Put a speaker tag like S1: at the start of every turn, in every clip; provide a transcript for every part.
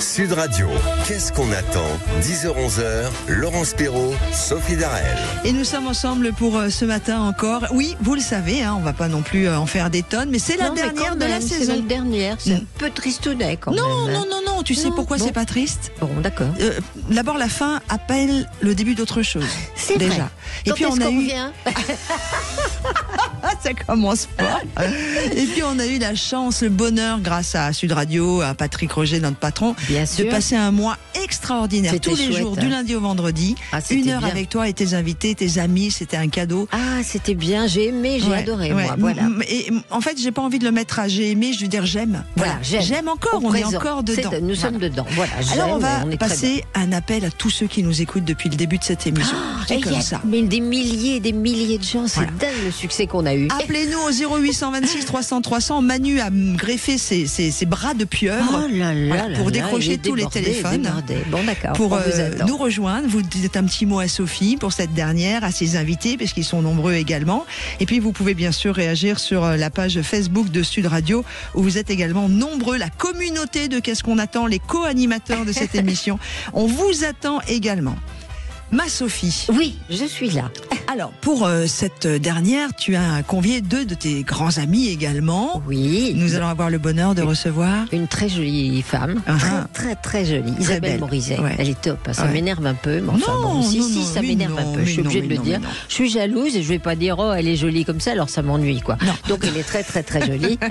S1: Sud Radio, qu'est-ce qu'on attend? 10h-11h, Laurence Perrault, Sophie Darel.
S2: Et nous sommes ensemble pour ce matin encore. Oui, vous le savez, on va pas non plus en faire des tonnes, mais c'est la dernière de la saison.
S3: C'est la dernière, c'est un peu tristounet quand même.
S2: Non, tu sais pourquoi c'est pas triste?
S3: Bon, d'accord.
S2: D'abord, la fin appelle le début d'autre chose.
S3: C'est
S2: déjà.
S3: Vrai.
S2: Et puis on a eu. Ça commence pas. Et puis on a eu la chance, le bonheur, grâce à Sud Radio, à Patrick Roger, notre patron, de passer un mois extraordinaire. Tous les jours, du lundi au vendredi. Une heure avec toi et tes invités, tes amis. C'était un cadeau.
S3: Ah, c'était bien. J'ai aimé, j'ai adoré. Moi, voilà.
S2: Et en fait, j'ai pas envie de le mettre à j'ai aimé. Je veux dire j'aime. Voilà, j'aime encore. On est encore dedans.
S3: Nous sommes dedans. Voilà.
S2: Alors on va passer un appel à tous ceux qui nous écoutent depuis le début de cette émission. C'est comme ça.
S3: Mais des milliers et des milliers de gens. C'est dingue le succès qu'on a eu.
S2: Appelez-nous au 0826 300 300. Manu a greffé ses bras de pieuvre pour décrocher tous les téléphones.
S3: Bon, d'accord.
S2: Pour nous rejoindre, vous dites un petit mot à Sophie pour cette dernière, à ses invités, parce qu'ils sont nombreux également. Et puis vous pouvez bien sûr réagir sur la page Facebook de Sud Radio, où vous êtes également nombreux, la communauté de Qu'est-ce qu'on attend, les co-animateurs de cette émission. On vous attend également. Ma Sophie.
S3: Oui, je suis là.
S2: Alors, pour cette dernière, tu as convié 2 de tes grands amis également.
S3: Oui.
S2: Nous allons avoir le bonheur de recevoir
S3: une très jolie femme. Très jolie. Isabelle Morizet. Ouais. Elle est top. Ça m'énerve un peu. Mais enfin, ça m'énerve un peu. Je suis obligée de le dire. Je suis jalouse et je vais pas dire, oh, elle est jolie comme ça, alors ça m'ennuie, quoi. Donc, elle est très jolie.
S2: Ça,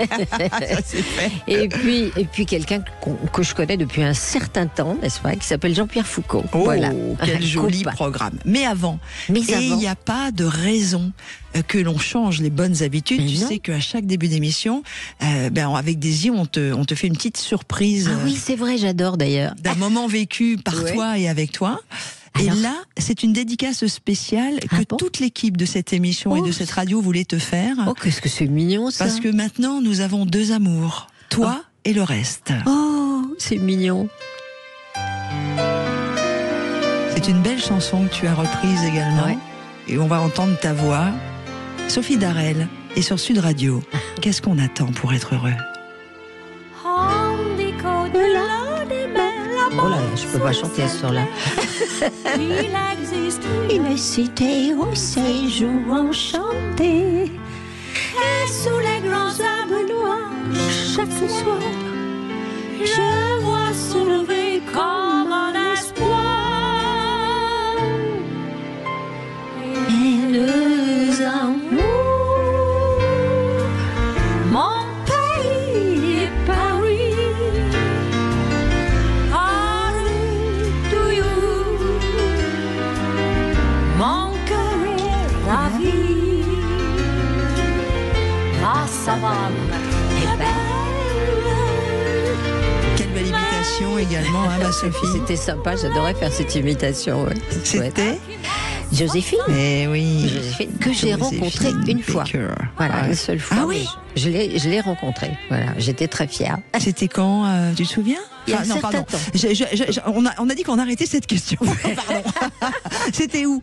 S2: c'est fait.
S3: Et puis quelqu'un que je connais depuis un certain temps, n'est-ce pas, qui s'appelle Jean-Pierre Foucault.
S2: Oh, voilà. Quel joli programme. Mais avant, il n'y a pas de raison que l'on change les bonnes habitudes. Tu sais qu'à chaque début d'émission, avec Daisy, on te fait une petite surprise.
S3: Ah oui, c'est vrai, j'adore d'ailleurs.
S2: D'un moment vécu par toi et avec toi. Et là, c'est une dédicace spéciale que toute l'équipe de cette émission et de cette radio voulait te faire.
S3: Oh, qu'est-ce que c'est mignon ça.
S2: Parce que maintenant, nous avons 2 amours. Toi et le reste.
S3: Oh, c'est mignon.
S2: C'est une belle chanson que tu as reprise également. Ouais. Et on va entendre ta voix. Sophie Darel est sur Sud Radio. Qu'est-ce qu'on attend pour être heureux?
S3: Oh là, je peux pas chanter à ce soir-là.
S4: Il existe une cité où ces jours enchantés, et sous les grands arbres noirs, chaque soir, je vois se lever comme un espoir. Et les amours, mon pays est Paris. Paris to you, mon cœur est ravi. La savane est belle.
S2: Quelle belle imitation également, ma Sophie.
S3: C'était sympa, j'adorais faire cette imitation. Ouais.
S2: C'était
S3: Joséphine.
S2: Eh oui.
S3: Joséphine, que j'ai rencontrée une fois. Voilà, une seule fois.
S2: Ah oui.
S3: Je l'ai rencontrée. Voilà, j'étais très fière.
S2: C'était quand, tu te souviens?
S3: Non, pardon.
S2: On a dit qu'on arrêtait cette question. Pardon. C'était où?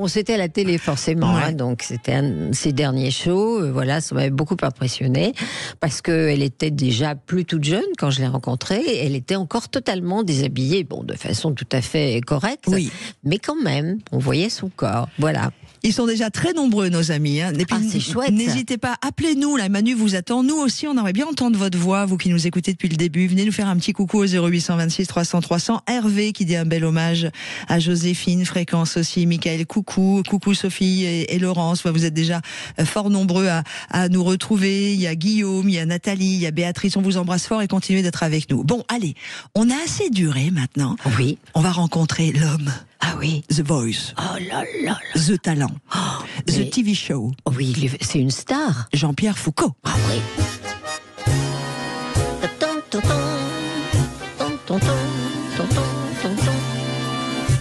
S3: C'était à la télé forcément. Ouais. Donc c'était un de ses derniers shows. Voilà, ça m'avait beaucoup impressionné parce que elle était déjà plus toute jeune quand je l'ai rencontrée. Elle était encore totalement déshabillée, de façon tout à fait correcte. Oui. Mais quand même, on voyait son corps. Voilà.
S2: Ils sont déjà très nombreux, nos amis. Et puis,
S3: c'est chouette.
S2: N'hésitez pas, appelez-nous. La Manu vous attend. Nous aussi, on aimerait bien entendre votre voix, vous qui nous écoutez depuis le début. Venez nous faire un petit coucou au 0826 300 300. Hervé qui dit un bel hommage à Joséphine. Fréquence aussi. Michael, coucou Sophie et Laurence. Vous êtes déjà fort nombreux à nous retrouver. Il y a Guillaume, il y a Nathalie, il y a Béatrice. On vous embrasse fort et continuez d'être avec nous. Bon, allez, on a assez duré maintenant.
S3: Oui.
S2: On va rencontrer l'homme.
S3: Ah oui.
S2: The Voice.
S3: Oh là là.
S2: The Talent. The TV Show.
S3: Oui, c'est une star.
S2: Jean-Pierre Foucault.
S3: Ah oui.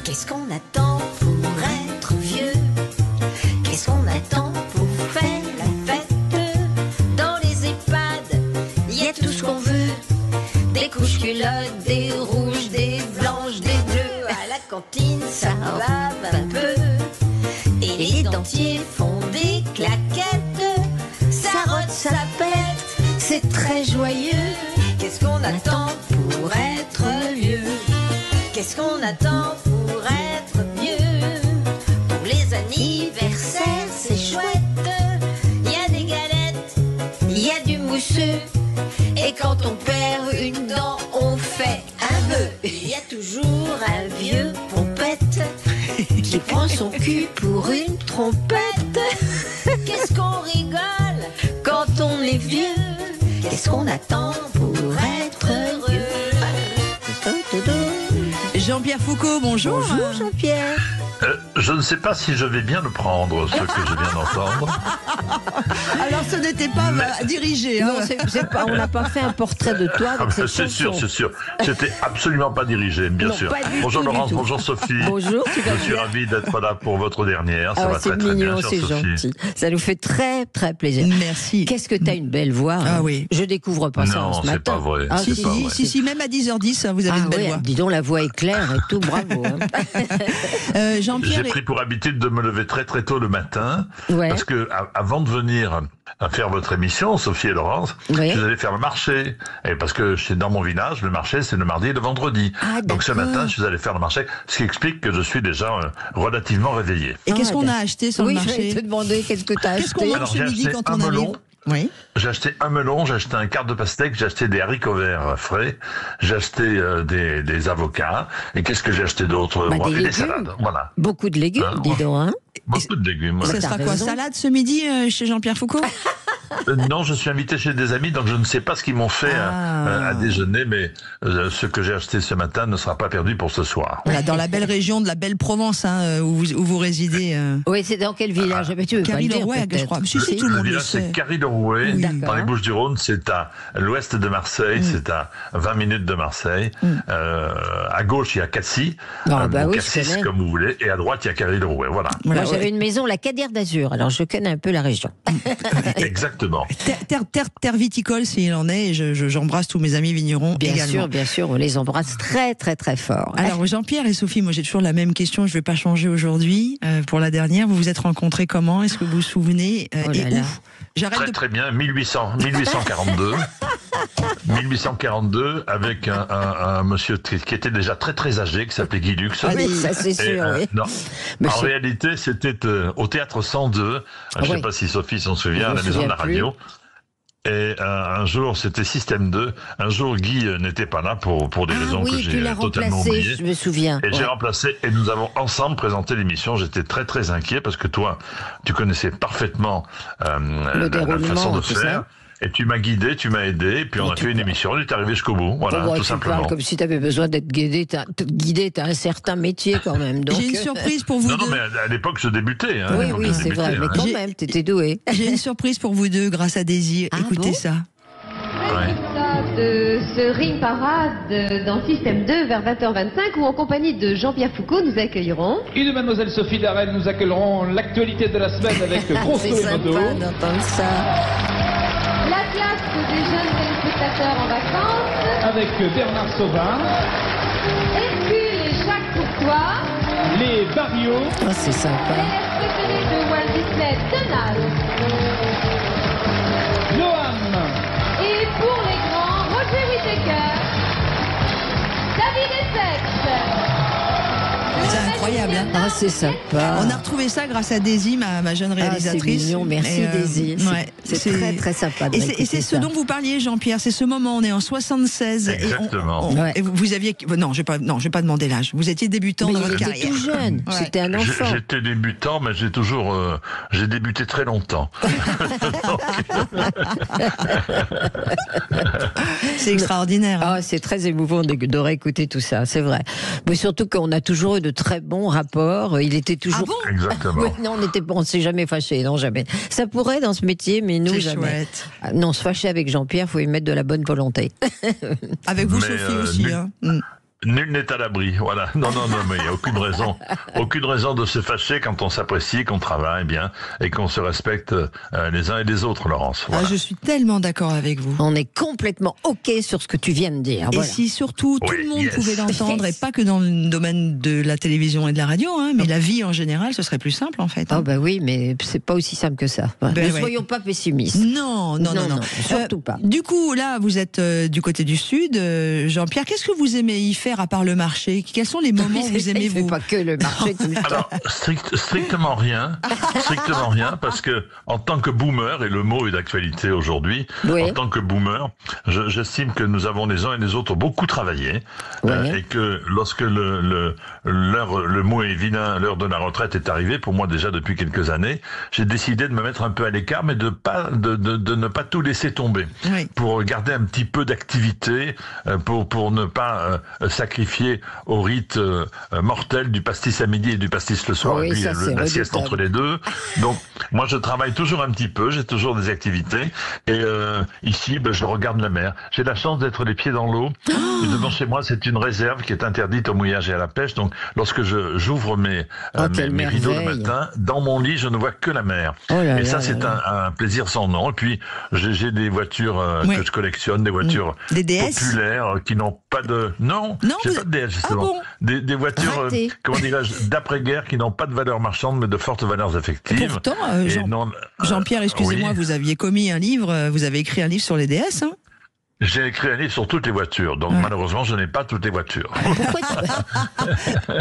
S4: Qu'est-ce qu'on attend pour être vieux? Qu'est-ce qu'on attend pour faire la fête? Dans les EHPAD, il y a tout ce qu'on veut. Des couches culottes, des rouges, des blanches, des bleues. À la cantine, ça bave un peu. Et les dentiers font des claquettes. Ça rote, ça pète, c'est très joyeux. Qu'est-ce qu'on attend pour être Qu'est-ce qu'on attend pour être vieux? Pour les anniversaires, c'est chouette. Il y a des galettes, il y a du mousseux. Et quand on perd une dent, on fait un vœu. Il y a toujours un vieux pompette qui prend son cul pour une trompette. Qu'est-ce qu'on rigole quand on est vieux? Qu'est-ce qu'on attend pour être heureux?
S2: Jean-Pierre Foucault, bonjour.
S3: Bonjour Jean-Pierre.
S5: Je ne sais pas si je vais bien le prendre, ce que je viens d'entendre.
S2: Alors ce n'était pas dirigé. Hein.
S3: Non, c'est pas, on n'a pas fait un portrait de toi avec cette
S5: C'est sûr,
S3: chanson.
S5: c'est sûr. C'était absolument pas dirigé, bien
S3: Non,
S5: sûr.
S3: pas du
S5: Bonjour
S3: tout, du
S5: Laurence,
S3: tout.
S5: bonjour Sophie.
S3: Bonjour, tu vas
S5: Je suis
S3: bien?
S5: ravi d'être là pour votre dernière. Ça
S3: Ah,
S5: va
S3: c'est
S5: très très
S3: mignon,
S5: bien,
S3: c'est
S5: chère Sophie.
S3: gentil. Ça nous fait très très plaisir.
S2: Merci.
S3: Qu'est-ce que tu as une belle voix.
S2: Ah
S3: hein.
S2: oui.
S3: Je découvre pas ça
S5: Non,
S3: ce
S5: c'est
S3: matin.
S5: pas vrai,
S3: Ah,
S5: c'est
S2: Si,
S5: pas
S2: si,
S5: vrai.
S2: si, même à 10h10, vous avez une belle
S3: ouais,
S2: voix.
S3: dis donc, la voix est claire et tout, bravo. Hein.
S5: J'ai
S2: Jean-Pierre,
S5: pris pour habitude de me lever très très tôt le matin,
S3: Ouais.
S5: parce que avant de venir à faire votre émission, Sophie et Laurence,
S3: Ouais.
S5: je suis allé faire le marché. Et parce que dans mon village, le marché, c'est le mardi et le vendredi.
S3: Ah,
S5: Donc ce
S3: d'accord.
S5: matin, je suis allé faire le marché, ce qui explique que je suis déjà relativement réveillé.
S2: et qu'est-ce
S3: Ah,
S2: qu'on a
S3: d'accord.
S2: acheté sur
S3: Oui,
S2: le
S3: je vais
S2: marché?
S3: te demander qu'est-ce que tu as
S2: Qu'est-ce qu'on
S3: acheté.
S2: mange
S5: Alors,
S2: ce
S5: j'ai
S2: midi
S5: acheté
S2: quand
S5: un
S2: on arrive?
S5: melon.
S2: Oui.
S5: J'ai acheté un melon, j'ai acheté un quart de pastèque, j'ai acheté des haricots verts frais, j'ai acheté des avocats, et qu'est-ce que j'ai acheté d'autre?
S3: Bah,
S5: Bon,
S3: des
S5: et des
S3: légumes.
S5: salades, voilà.
S3: Beaucoup de légumes,
S5: Ah,
S3: dis donc. Hein.
S5: Beaucoup de légumes.
S2: Ça
S3: t'as
S2: sera quoi?
S3: raison.
S2: Salade ce midi chez Jean-Pierre Foucault?
S5: Non, je suis invité chez des amis, donc je ne sais pas ce qu'ils m'ont fait à déjeuner, mais ce que j'ai acheté ce matin ne sera pas perdu pour ce soir.
S2: Voilà, dans la belle région de la belle Provence hein, où vous résidez.
S3: Oui, c'est dans quel village? Mais tu veux pas le dire,
S2: Carry-le-Rouet, je
S3: peut-être.
S2: crois. Si, tout le
S5: Le
S2: monde le
S5: village, c'est
S2: sait.
S5: Carry-le-Rouet,
S2: Oui.
S3: D'accord.
S5: dans les Bouches-du-Rhône, c'est à l'ouest de Marseille, c'est à 20 minutes de Marseille. À gauche, il y a Cassis,
S3: Ah, bah
S5: ou
S3: oui, je
S5: Cassis,
S3: connais.
S5: comme vous voulez, et à droite, il y a Carry-le-Rouet, voilà.
S2: Voilà,
S3: Moi, j'avais
S2: ouais.
S3: une maison, la Cadière d'Azur, alors je connais un peu la région.
S5: Exactement.
S2: Terre viticole s'il en est, et j'embrasse tous mes amis vignerons également.
S3: Bien sûr, on les embrasse très très très fort.
S2: Alors Jean-Pierre et Sophie, moi j'ai toujours la même question, je ne vais pas changer aujourd'hui. Pour la dernière, vous vous êtes rencontrés comment? Est-ce que vous vous souvenez
S3: Oh
S2: et
S3: là
S2: où?
S3: là.
S2: J'arrête
S5: Très
S2: de...
S5: très bien, 1842. 1842, avec un monsieur qui était déjà très très âgé, qui s'appelait Guy Lux.
S3: Oui, ça c'est
S5: Et,
S3: sûr. Oui.
S5: non.
S3: Mais
S5: En
S3: c'est-
S5: réalité, c'était au théâtre 102. Je ne sais
S3: oui.
S5: pas si Sophie s'en souvient,
S3: Je
S5: à
S3: me
S5: la maison de la
S3: souviens plus.
S5: radio. Et un jour, c'était Système 2. Un jour, Guy n'était pas là pour des
S3: Ah
S5: raisons que
S3: oui, tu
S5: j'ai
S3: l'as
S5: totalement
S3: remplacé,
S5: oubliées.
S3: je me souviens.
S5: Et j'ai
S3: Ouais.
S5: remplacé, et nous avons ensemble présenté l'émission. J'étais très très inquiet parce que toi, tu connaissais parfaitement la
S3: déroulement,
S5: façon de
S3: tout
S5: faire.
S3: ça.
S5: Et tu m'as guidé, tu m'as aidé, et puis on
S3: Mais
S5: a
S3: tu
S5: fait une
S3: parles.
S5: émission, on est arrivé jusqu'au bout, voilà,
S3: Oh, ouais,
S5: tout
S3: tu
S5: simplement.
S3: parles comme si tu avais besoin d'être guidé, t'as un certain métier quand même. Donc,
S2: J'ai une surprise pour vous
S5: Non, non,
S2: deux.
S5: mais à l'époque, je débutais. Hein, à
S3: Oui,
S5: l'époque,
S3: oui,
S5: je
S3: c'est
S5: débutais,
S3: vrai, mais
S5: hein.
S3: quand
S2: J'ai-
S3: même, t'étais doué.
S2: J'ai une surprise pour vous deux grâce à Daisy.
S3: Ah
S2: Écoutez
S3: bon
S2: ça.
S5: Ouais.
S6: De ce ring parade dans Système 2 vers 20h25 où en compagnie de Jean-Pierre Foucault nous accueillerons
S7: Et de Mademoiselle Sophie Darel, nous accueillerons l'actualité de la semaine avec Grosso
S3: C'est
S7: et Modo.
S3: sympa d'entendre ça.
S6: la classe des jeunes téléspectateurs en vacances,
S7: Avec Bernard Sauvin,
S6: Hercule et Jacques Courtois,
S7: les Barrios,
S3: Oh, c'est sympa.
S6: l'élève préféré de Walt Disney, Donald,
S7: Noam,
S6: et pour les grands, Roger Whittaker, David Essex.
S2: C'est incroyable. Hein.
S3: Ah, c'est sympa.
S2: On a retrouvé ça grâce à Daisy, ma jeune
S3: Ah, c'est
S2: réalisatrice.
S3: mignon, merci
S2: Et,
S3: Daisy.
S2: ouais,
S3: C'est très très sympa. de
S2: Et c'est
S3: réécouter
S2: ce
S3: ça.
S2: dont vous parliez, Jean-Pierre. C'est ce moment. On est en 76.
S5: Exactement.
S3: Ouais.
S2: Et vous aviez. Non, je vais pas demander l'âge. Vous étiez débutant
S3: Mais
S2: dans
S3: il
S2: votre
S3: était
S2: carrière.
S3: tout jeune,
S2: Ouais.
S3: c'était un enfant.
S5: J'étais débutant, mais j'ai débuté très longtemps.
S2: C'est extraordinaire. hein.
S3: Ah, c'est très émouvant de réécouter tout ça, c'est vrai. Mais surtout qu'on a toujours eu de très bons rapports. Il était toujours.
S2: Ah bon
S5: Exactement.
S3: Oui, non, on s'est jamais fâché, non jamais. Ça pourrait dans ce métier, mais nous
S2: C'est
S3: jamais.
S2: chouette.
S3: Ah, non, se fâcher avec Jean-Pierre, faut y mettre de la bonne volonté.
S2: Avec vous,
S5: Mais,
S2: Sophie aussi.
S5: nul-
S2: Hein. Mm.
S5: Nul n'est à l'abri, voilà. Non, mais il n'y a aucune raison de se fâcher quand on s'apprécie, qu'on travaille bien et qu'on se respecte les uns et les autres, Laurence. Voilà.
S2: Ah, je suis tellement d'accord avec vous.
S3: On est complètement OK sur ce que tu viens de dire.
S2: Et
S3: Voilà.
S2: si surtout tout
S5: Oui,
S2: le monde
S5: yes.
S2: pouvait l'entendre, et pas que dans le domaine de la télévision et de la radio, hein, mais la vie en général, ce serait plus simple en fait.
S3: Ah
S2: hein.
S3: bah oui, mais c'est pas aussi simple que ça.
S2: Ben
S3: ne
S2: ouais.
S3: soyons pas pessimistes.
S2: Non, non,
S3: surtout pas.
S2: Du coup, là, vous êtes du côté du sud, Jean-Pierre. Qu'est-ce que vous aimez y faire faire à part le marché? Quels sont les moments où vous aimez vous?
S3: Pas que le marché tout le temps.
S5: Alors, strictement rien, parce que en tant que boomer, et le mot est d'actualité aujourd'hui,
S3: Oui.
S5: en tant que boomer, j'estime que nous avons les uns et les autres beaucoup travaillé,
S3: Oui.
S5: et que lorsque le mot est vilain, l'heure de la retraite est arrivée, pour moi déjà depuis quelques années, j'ai décidé de me mettre un peu à l'écart, mais de ne pas tout laisser tomber,
S2: Oui.
S5: pour garder un petit peu d'activité, pour ne pas sacrifier au rite mortel du pastis à midi et du pastis le soir,
S3: Oui,
S5: et puis
S3: ça, c'est
S5: la sieste
S3: redoutable.
S5: entre les deux. Donc moi je travaille toujours un petit peu, j'ai toujours des activités, et ici je regarde la mer. J'ai la chance d'être les pieds dans l'eau, et devant chez moi c'est une réserve qui est interdite au mouillage et à la pêche, donc lorsque j'ouvre mes
S3: quelle
S5: rideaux le
S3: merveille.
S5: matin, dans mon lit je ne vois que la mer.
S3: Oh là
S5: Et
S3: là
S5: ça
S3: là
S5: c'est
S3: là.
S5: un plaisir sans nom. Et puis j'ai des voitures
S2: Oui.
S5: que je collectionne, des voitures
S2: Des DS?
S5: populaires qui n'ont pas de... Non,
S2: Non,
S5: j'ai
S2: vous-
S5: pas de DS
S2: Ah
S5: justement.
S2: bon?
S5: Des voitures,
S3: Raté.
S5: comment dirais-je, d'après-guerre qui n'ont pas de valeur marchande mais de fortes valeurs affectives.
S2: Pourtant,
S5: Et
S2: Jean-
S5: non,
S2: Jean-Pierre, excusez-moi,
S5: oui.
S2: vous aviez commis un livre, vous avez écrit un livre sur les DS, hein?
S5: J'ai écrit un livre sur toutes les voitures, donc malheureusement je n'ai pas toutes les voitures.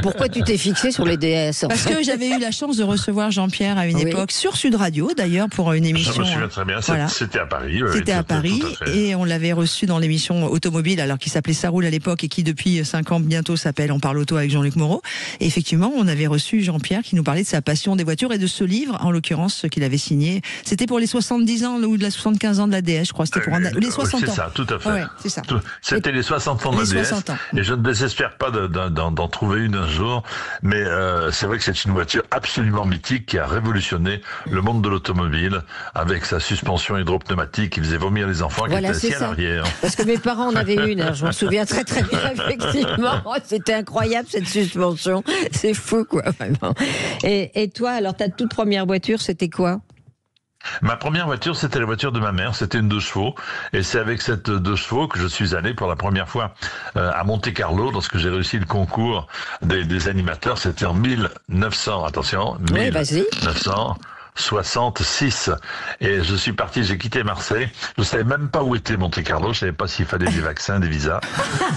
S3: Pourquoi tu t'es fixé sur les DS en
S2: Parce
S3: fait
S2: que j'avais eu la chance de recevoir Jean-Pierre à une
S3: Oui.
S2: époque sur Sud Radio, d'ailleurs, pour une
S5: Je
S2: émission.
S5: me souviens très bien,
S2: Voilà.
S5: c'était à Paris. oui,
S2: C'était à
S5: tout à
S2: Paris
S5: fait.
S2: et on l'avait reçu dans l'émission Automobile, alors qui s'appelait Ça roule à l'époque et qui depuis 5 ans bientôt s'appelle On parle auto avec Jean-Luc Moreau. Et effectivement, on avait reçu Jean-Pierre qui nous parlait de sa passion des voitures et de ce livre, en l'occurrence, qu'il avait signé. C'était pour les 70 ans ou de la 75 ans de la DS, je crois. C'était pour les 60
S5: c'est
S2: ans.
S5: ça, tout à fait.
S2: Ouais, c'est ça.
S5: C'était les 60 ans de la
S2: Les
S5: DS,
S2: 60 ans.
S5: et je ne désespère pas d'en trouver une un jour, mais c'est vrai que c'est une voiture absolument mythique qui a révolutionné le monde de l'automobile avec sa suspension hydropneumatique qui faisait vomir les enfants,
S3: Voilà,
S5: qui
S3: c'est
S5: était assis à
S3: ça.
S5: l'arrière.
S3: Parce que mes parents en avaient une, hein, je m'en souviens très très bien, effectivement. C'était incroyable cette suspension. C'est fou, quoi, vraiment. Et toi, alors, ta toute première voiture, c'était quoi?
S5: Ma première voiture, c'était la voiture de ma mère, c'était une 2 chevaux, et c'est avec cette 2 chevaux que je suis allé pour la première fois à Monte-Carlo, lorsque j'ai réussi le concours des animateurs, c'était en 1900, attention,
S3: Oui, vas-y.
S5: 1966, et je suis parti, j'ai quitté Marseille, je savais même pas où était Monte-Carlo, je savais pas s'il fallait des vaccins, des visas,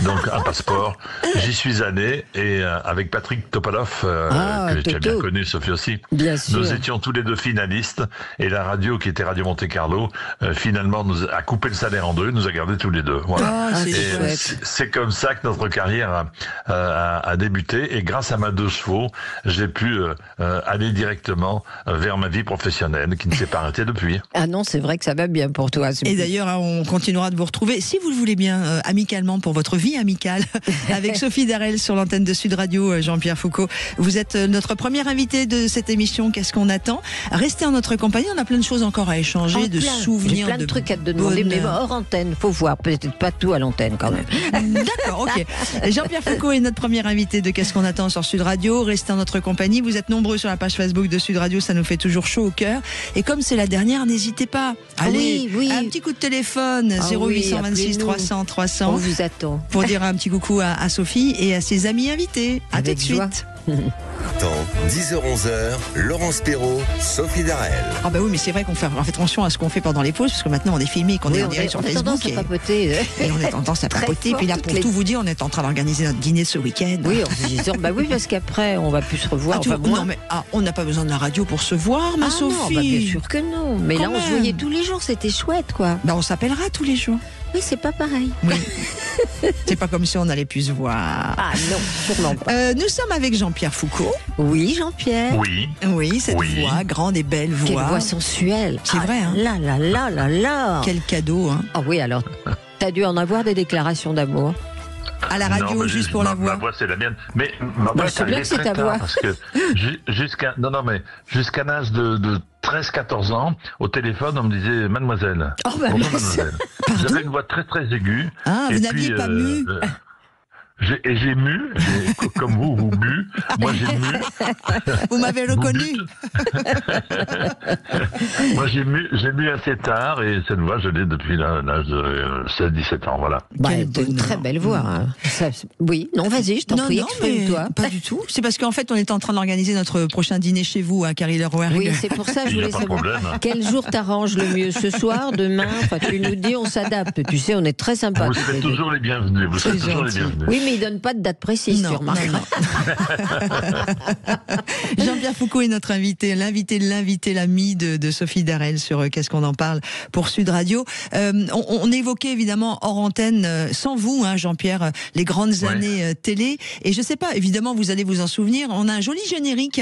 S5: donc un passeport. J'y suis allé, et avec Patrick Topalov, que tu as bien
S3: Toto.
S5: connu, Sophie aussi,
S3: Bien sûr.
S5: nous étions tous les deux finalistes, et la radio qui était Radio Monte-Carlo, finalement nous a coupé le salaire en deux, nous a gardés tous les deux. Voilà.
S2: Ah, c'est
S5: Et
S2: chouette.
S5: c'est comme ça que notre carrière a débuté, et grâce à ma 2 chevaux, j'ai pu aller directement vers ma vie professionnelle qui ne s'est pas arrêtée depuis.
S3: Ah non, c'est vrai que ça va bien pour toi.
S2: Et d'ailleurs, hein, on continuera de vous retrouver, si vous le voulez bien, amicalement, pour votre vie amicale, avec Sophie Darel sur l'antenne de Sud Radio, Jean-Pierre Foucault. Vous êtes notre première invitée de cette émission. Qu'est-ce qu'on attend? Restez en notre compagnie, on a plein de choses encore à échanger,
S3: Oh,
S2: de
S3: plein.
S2: souvenirs,
S3: J'ai plein de trucs à te demander, mais
S2: bonheur.
S3: hors antenne, faut voir. Peut-être pas tout à l'antenne quand même.
S2: D'accord, ok. Jean-Pierre Foucault est notre premier invité de Qu'est-ce qu'on attend sur Sud Radio. Restez en notre compagnie. Vous êtes nombreux sur la page Facebook de Sud Radio, ça nous fait toujours chaud au cœur. Et comme c'est la dernière, n'hésitez pas. Allez,
S3: Oui, oui.
S2: un petit coup de téléphone,
S3: Ah
S2: 0826
S3: oui,
S2: 300
S3: On
S2: 300,
S3: vous attend.
S2: pour dire un petit coucou à Sophie et à ses amis invités. À
S3: Avec
S2: tout de
S3: joie.
S2: suite.
S1: Temps, 10h-11h, Laurence Perrault, Sophie Darel.
S2: Ah bah oui, mais c'est vrai qu'on fait attention à ce qu'on fait pendant les pauses, parce que maintenant on est filmé et qu'on est en direct sur
S3: on a
S2: Facebook.
S3: tendance à papoter.
S2: Et on est tendance à
S3: Très
S2: papoter.
S3: fort
S2: Puis là,
S3: toutes
S2: pour
S3: les-
S2: tout vous dire, on est en train d'organiser notre dîner ce week-end.
S3: Oui, en se disant, bah oui, parce qu'après, on va plus se revoir.
S2: Ah, tu-
S3: Enfin, moi.
S2: non, mais on n'a pas besoin de la radio pour se voir, ma
S3: Ah
S2: Sophie.
S3: non, bah bien sûr que non. Mais
S2: Quand
S3: là, on se
S2: même.
S3: voyait tous les jours, c'était chouette, quoi.
S2: Bah, on s'appellera tous les jours.
S3: Oui, c'est pas pareil.
S2: Oui. C'est pas comme si on allait plus se voir.
S3: Ah non, sûrement pas.
S2: Nous sommes avec Jean-Pierre Foucault.
S3: Oui, Jean-Pierre.
S5: Oui,
S2: Oui, cette
S5: Oui.
S2: voix, grande et belle
S3: Quelle
S2: voix.
S3: voix sensuelle.
S2: C'est
S3: Ah
S2: vrai, hein.
S3: Là, là, là, là, là.
S2: Quel cadeau, hein.
S3: Ah oui, alors, t'as dû en avoir des déclarations d'amour.
S2: À la radio,
S5: Non, mais
S2: juste pour la
S5: ma
S2: voix.
S5: voix, c'est la mienne. Mais ma voix,
S3: je sais bien que c'est ta voix.
S5: Parce que jusqu'à l'âge de 13-14 ans, au téléphone, on me disait mademoiselle.
S3: Oh, bah,
S5: Bonjour,
S3: mais
S5: mademoiselle.
S2: Pardon.
S5: J'avais une voix très très aiguë.
S2: Ah,
S5: Et
S2: vous n'aviez pas mu.
S5: J'ai mu, comme vous bu. Moi, j'ai mu.
S2: Vous m'avez reconnu.
S5: Moi, j'ai mu assez tard, et cette voix, je l'ai depuis l'âge de 16-17 ans, voilà.
S3: Bah,
S2: Quel
S3: t'as une
S2: bonheur.
S3: très belle voix. hein. Oui, non, vas-y, je t'en prie,
S2: mais
S3: exprime-toi.
S2: pas du tout. C'est parce qu'en fait, on est en train d'organiser notre prochain dîner chez vous à Carry-Leroy.
S3: Oui, c'est pour ça que je
S5: Il n'y a
S3: voulais
S5: pas de
S3: savoir.
S5: problème.
S3: Quel jour t'arrange le mieux? Ce soir, demain? Enfin, tu nous dis, on s'adapte. Tu sais, on est très sympa.
S5: Vous
S3: tous
S5: serez
S3: les deux.
S5: toujours les bienvenus. Vous serez
S2: C'est
S5: toujours les
S2: gentil.
S5: bienvenus.
S3: Oui, mais il donne pas de date précise, tu remarques.
S2: Jean-Pierre Foucault est notre invité, l'invité, l'ami de Sophie Darel sur Qu'est-ce qu'on en parle pour Sud Radio. On évoquait évidemment hors antenne, sans vous, hein, Jean-Pierre, les grandes années télé. Et je sais pas, évidemment, vous allez vous en souvenir. On a un joli générique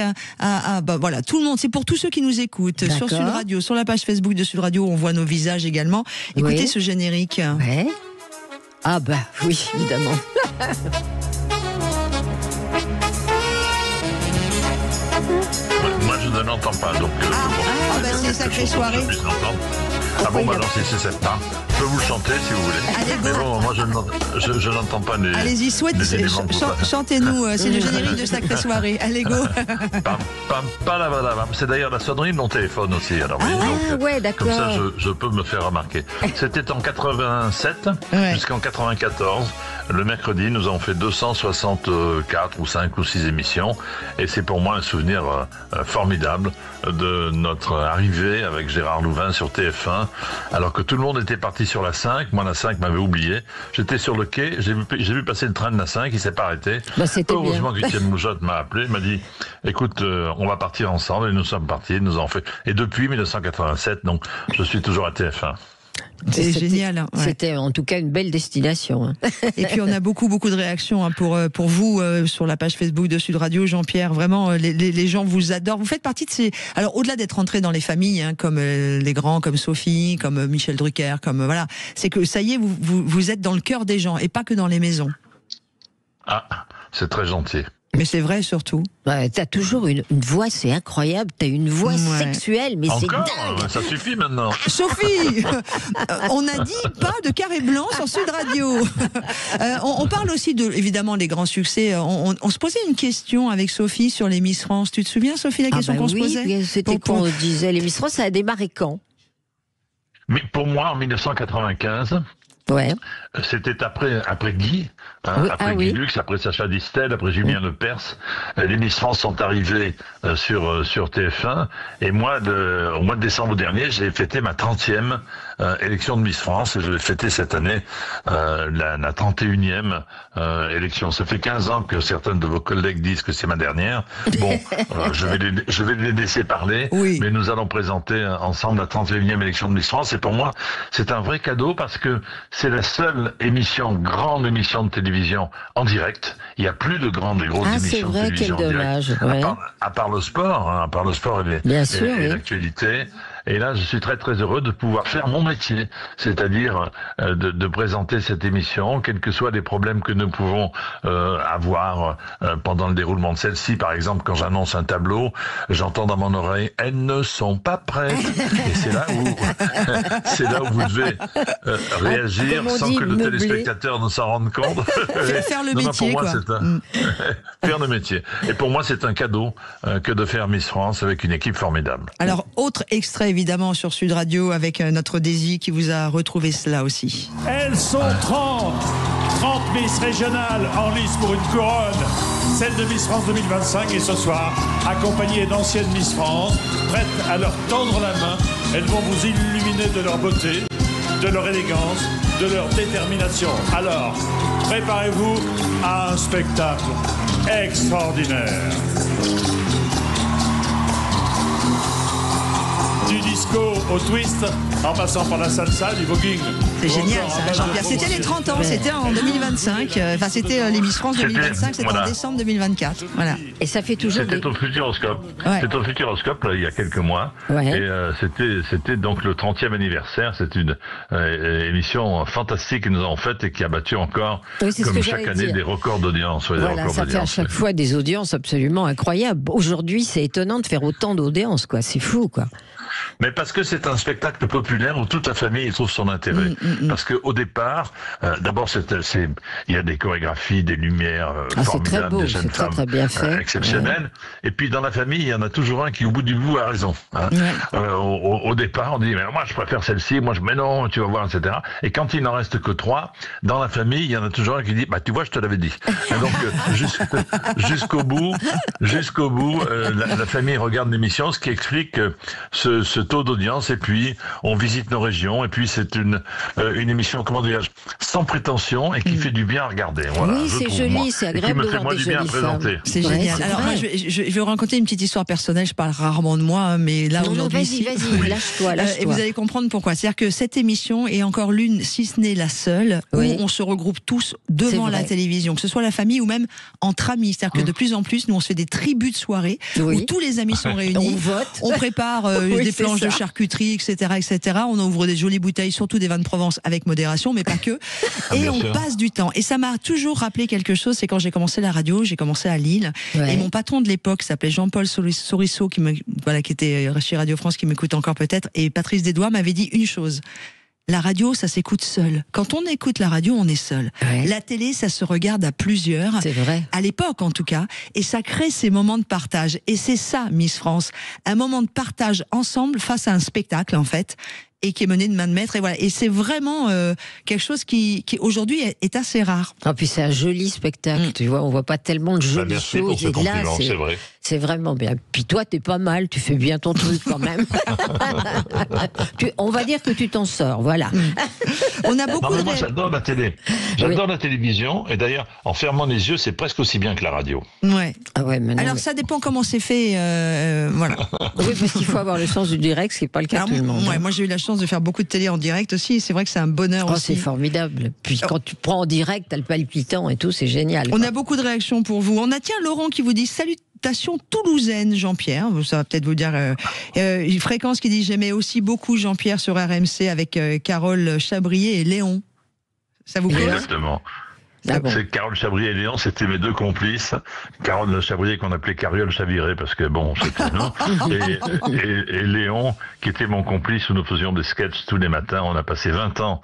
S2: voilà, tout le monde, c'est pour tous ceux qui nous écoutent sur Sud Radio, sur la page Facebook de Sud Radio, on voit nos visages également. Écoutez ce générique.
S3: Ouais. Ah bah oui, évidemment.
S5: Moi, je ne l'entends pas, donc...
S2: c'est sacrée soirée.
S5: Ah bon, alors si c'est cette part, je peux vous le chanter si vous voulez.
S2: Allez,
S5: mais bon, moi je n'entends pas les...
S2: Allez-y, chantez-nous, c'est le générique de Sacrée Soirée. Allez, go.
S5: C'est d'ailleurs la sonnerie de mon téléphone aussi. Alors,
S3: ouais, d'accord.
S5: Comme ça, je peux me faire remarquer. C'était en 87 jusqu'en 94. Le mercredi, nous avons fait 264 ou 5 ou 6 émissions. Et c'est pour moi un souvenir formidable de notre arrivée avec Gérard Louvain sur TF1. Alors que tout le monde était parti sur la 5. Moi, la 5 m'avait oublié. J'étais sur le quai. J'ai vu passer le train de la 5. Il s'est pas arrêté. Heureusement qu'Étienne Moujotte m'a appelé. Il m'a dit, écoute, on va partir ensemble. Et nous sommes partis. Nous avons fait. Et depuis 1987, donc, je suis toujours à TF1.
S2: C'est génial. Hein,
S3: C'était en tout cas une belle destination. Hein.
S2: Et puis on a beaucoup de réactions pour vous sur la page Facebook de Sud Radio, Jean-Pierre. Vraiment, les gens vous adorent. Vous faites partie de ces... Alors au-delà d'être entré dans les familles, hein, comme les grands, comme Sophie, comme Michel Drucker, comme voilà, c'est que ça y est, vous êtes dans le cœur des gens et pas que dans les maisons.
S5: Ah, c'est très gentil.
S2: Mais c'est vrai surtout.
S3: T'as toujours une voix, c'est incroyable. T'as une voix sexuelle, mais c'est dingue.
S5: Ça suffit maintenant.
S2: Sophie, on a dit pas de carré blanc sur Sud Radio. On parle aussi évidemment des grands succès. On se posait une question avec Sophie sur les Miss France. Tu te souviens, Sophie, la question qu'on se posait?
S3: C'était qu'on disait les Miss France, ça a démarré quand?
S5: Mais pour moi, en 1995.
S3: Ouais.
S5: C'était après Guy, après Guy Lux, après Sacha Distel, après Julien Lepers. Les Miss France sont arrivés sur TF1 et moi, au mois de décembre dernier, j'ai fêté ma 30e élection de Miss France et je l'ai fêté cette année la 31e élection. Ça fait 15 ans que certains de vos collègues disent que c'est ma dernière. Bon, je vais les laisser parler, mais nous allons présenter ensemble la 31e élection de Miss France et pour moi, c'est un vrai cadeau parce que c'est la seule grande émission de télévision en direct. Il n'y a plus de grandes et grosses émissions de télévision
S3: quel dommage, en direct.
S5: À part le sport, et l'actualité. Et là, je suis très très heureux de pouvoir faire mon métier, c'est-à-dire de présenter cette émission, quels que soient les problèmes que nous pouvons avoir pendant le déroulement de celle-ci. Par exemple, quand j'annonce un tableau, j'entends dans mon oreille « Elles ne sont pas prêtes ». Et c'est là où vous devez réagir sans que le téléspectateur ne s'en rende compte.
S2: Faire le métier,
S5: pour moi, faire le métier. Et pour moi, c'est un cadeau que de faire Miss France avec une équipe formidable.
S2: Alors, autre extrait évidemment sur Sud Radio avec notre Daisy qui vous a retrouvé cela aussi.
S8: Elles sont 30 Miss régionales en lice pour une couronne, celle de Miss France 2025 et ce soir, accompagnées d'anciennes Miss France, prêtes à leur tendre la main, elles vont vous illuminer de leur beauté, de leur élégance, de leur détermination. Alors, préparez-vous à un spectacle extraordinaire. Du disco au twist, en passant par la salsa, du voguing.
S2: C'est génial ça, Jean-Pierre. C'était les 30 ans, c'était en 2025. Enfin, c'était les Miss France 2025, c'était en décembre 2024. Voilà.
S3: Et ça fait toujours.
S5: C'était au Futuroscope. C'était au Futuroscope, là, il y a quelques mois.
S3: Ouais.
S5: Et c'était donc le 30e anniversaire. C'est une émission fantastique que nous avons faite et qui a battu encore, comme chaque année, des records d'audience.
S3: Voilà, ça fait à chaque fois des audiences absolument incroyables. Aujourd'hui, c'est étonnant de faire autant d'audience, quoi. C'est fou, quoi.
S5: Mais parce que c'est un spectacle populaire où toute la famille y trouve son intérêt. Parce que au départ, d'abord, il y a des chorégraphies, des lumières formidables,
S3: beau,
S5: des jeunes femmes
S3: très bien fait.
S5: exceptionnelles. Ouais. Et puis dans la famille, il y en a toujours un qui, au bout du bout, a raison. Hein. Ouais. Au départ, on dit mais moi je préfère celle-ci, mais non, tu vas voir, etc. Et quand il n'en reste que 3, dans la famille, il y en a toujours un qui dit tu vois, je te l'avais dit. Et donc jusqu'au bout, la famille regarde l'émission, ce qui explique ce taux d'audience, et puis on visite nos régions, et puis c'est une émission, comment dirais-je, sans prétention et qui fait du bien à regarder. Voilà,
S3: oui, c'est joli, c'est agréable de voir des jolies femmes.
S2: C'est génial. Alors moi, je vais vous raconter une petite histoire personnelle. Je parle rarement de moi, hein, mais là aujourd'hui,
S3: vas-y, lâche-toi.
S2: Et vous allez comprendre pourquoi. C'est-à-dire que cette émission est encore l'une, si ce n'est la seule, où on se regroupe tous devant la télévision, que ce soit la famille ou même entre amis. C'est-à-dire que de plus en plus, nous on se fait des tribus de soirée où tous les amis sont réunis. On prépare des planches de charcuterie, etc. On ouvre des jolies bouteilles, surtout des vins de Provence avec modération, mais pas que. Et on passe du temps. Et ça m'a toujours rappelé quelque chose. C'est quand j'ai commencé la radio, j'ai commencé à Lille. Et mon patron de l'époque s'appelait Jean-Paul Sorisseau, qui était chez Radio France, qui m'écoute encore peut-être. Et Patrice Desdois m'avait dit une chose. La radio, ça s'écoute seul. Quand on écoute la radio, on est seul. La télé, ça se regarde à plusieurs.
S3: C'est vrai.
S2: À l'époque, en tout cas. Et ça crée ces moments de partage. Et c'est ça, Miss France. Un moment de partage ensemble face à un spectacle, en fait. Et qui est mené de main de maître. Et voilà. Et c'est vraiment quelque chose qui aujourd'hui est assez rare.
S3: Et puis c'est un joli spectacle, tu vois. On voit pas tellement de jolies choses. Et là, c'est vraiment bien. Puis toi, t'es pas mal. Tu fais bien ton truc quand même. On va dire que tu t'en sors. Voilà.
S2: On a beaucoup.
S5: Moi, j'adore la télé. J'adore la télévision. Et d'ailleurs, en fermant les yeux, c'est presque aussi bien que la radio.
S2: Ouais.
S3: Alors
S2: ça dépend comment c'est fait. Voilà.
S3: Oui, parce qu'il faut avoir le sens du direct, ce qui n'est pas le cas de tout le monde.
S2: Moi, j'ai eu la chance de faire beaucoup de télé en direct aussi. C'est vrai que c'est un bonheur aussi.
S3: C'est formidable. Puis quand tu prends en direct, t'as le palpitant et tout, c'est génial.
S2: On a beaucoup de réactions pour vous. On a Laurent qui vous dit salutations toulousaines, Jean-Pierre. Ça va peut-être vous dire. Une fréquence qui dit j'aimais aussi beaucoup Jean-Pierre sur RMC avec Carole Chabrier et Léon. Ça vous plaît?
S5: Exactement. C'est Carole Chabrier et Léon, c'était mes deux complices. Carole Chabrier qu'on appelait Carriole Chaviré parce que bon, c'était non. Et Léon qui était mon complice où nous faisions des sketchs tous les matins. On a passé 20 ans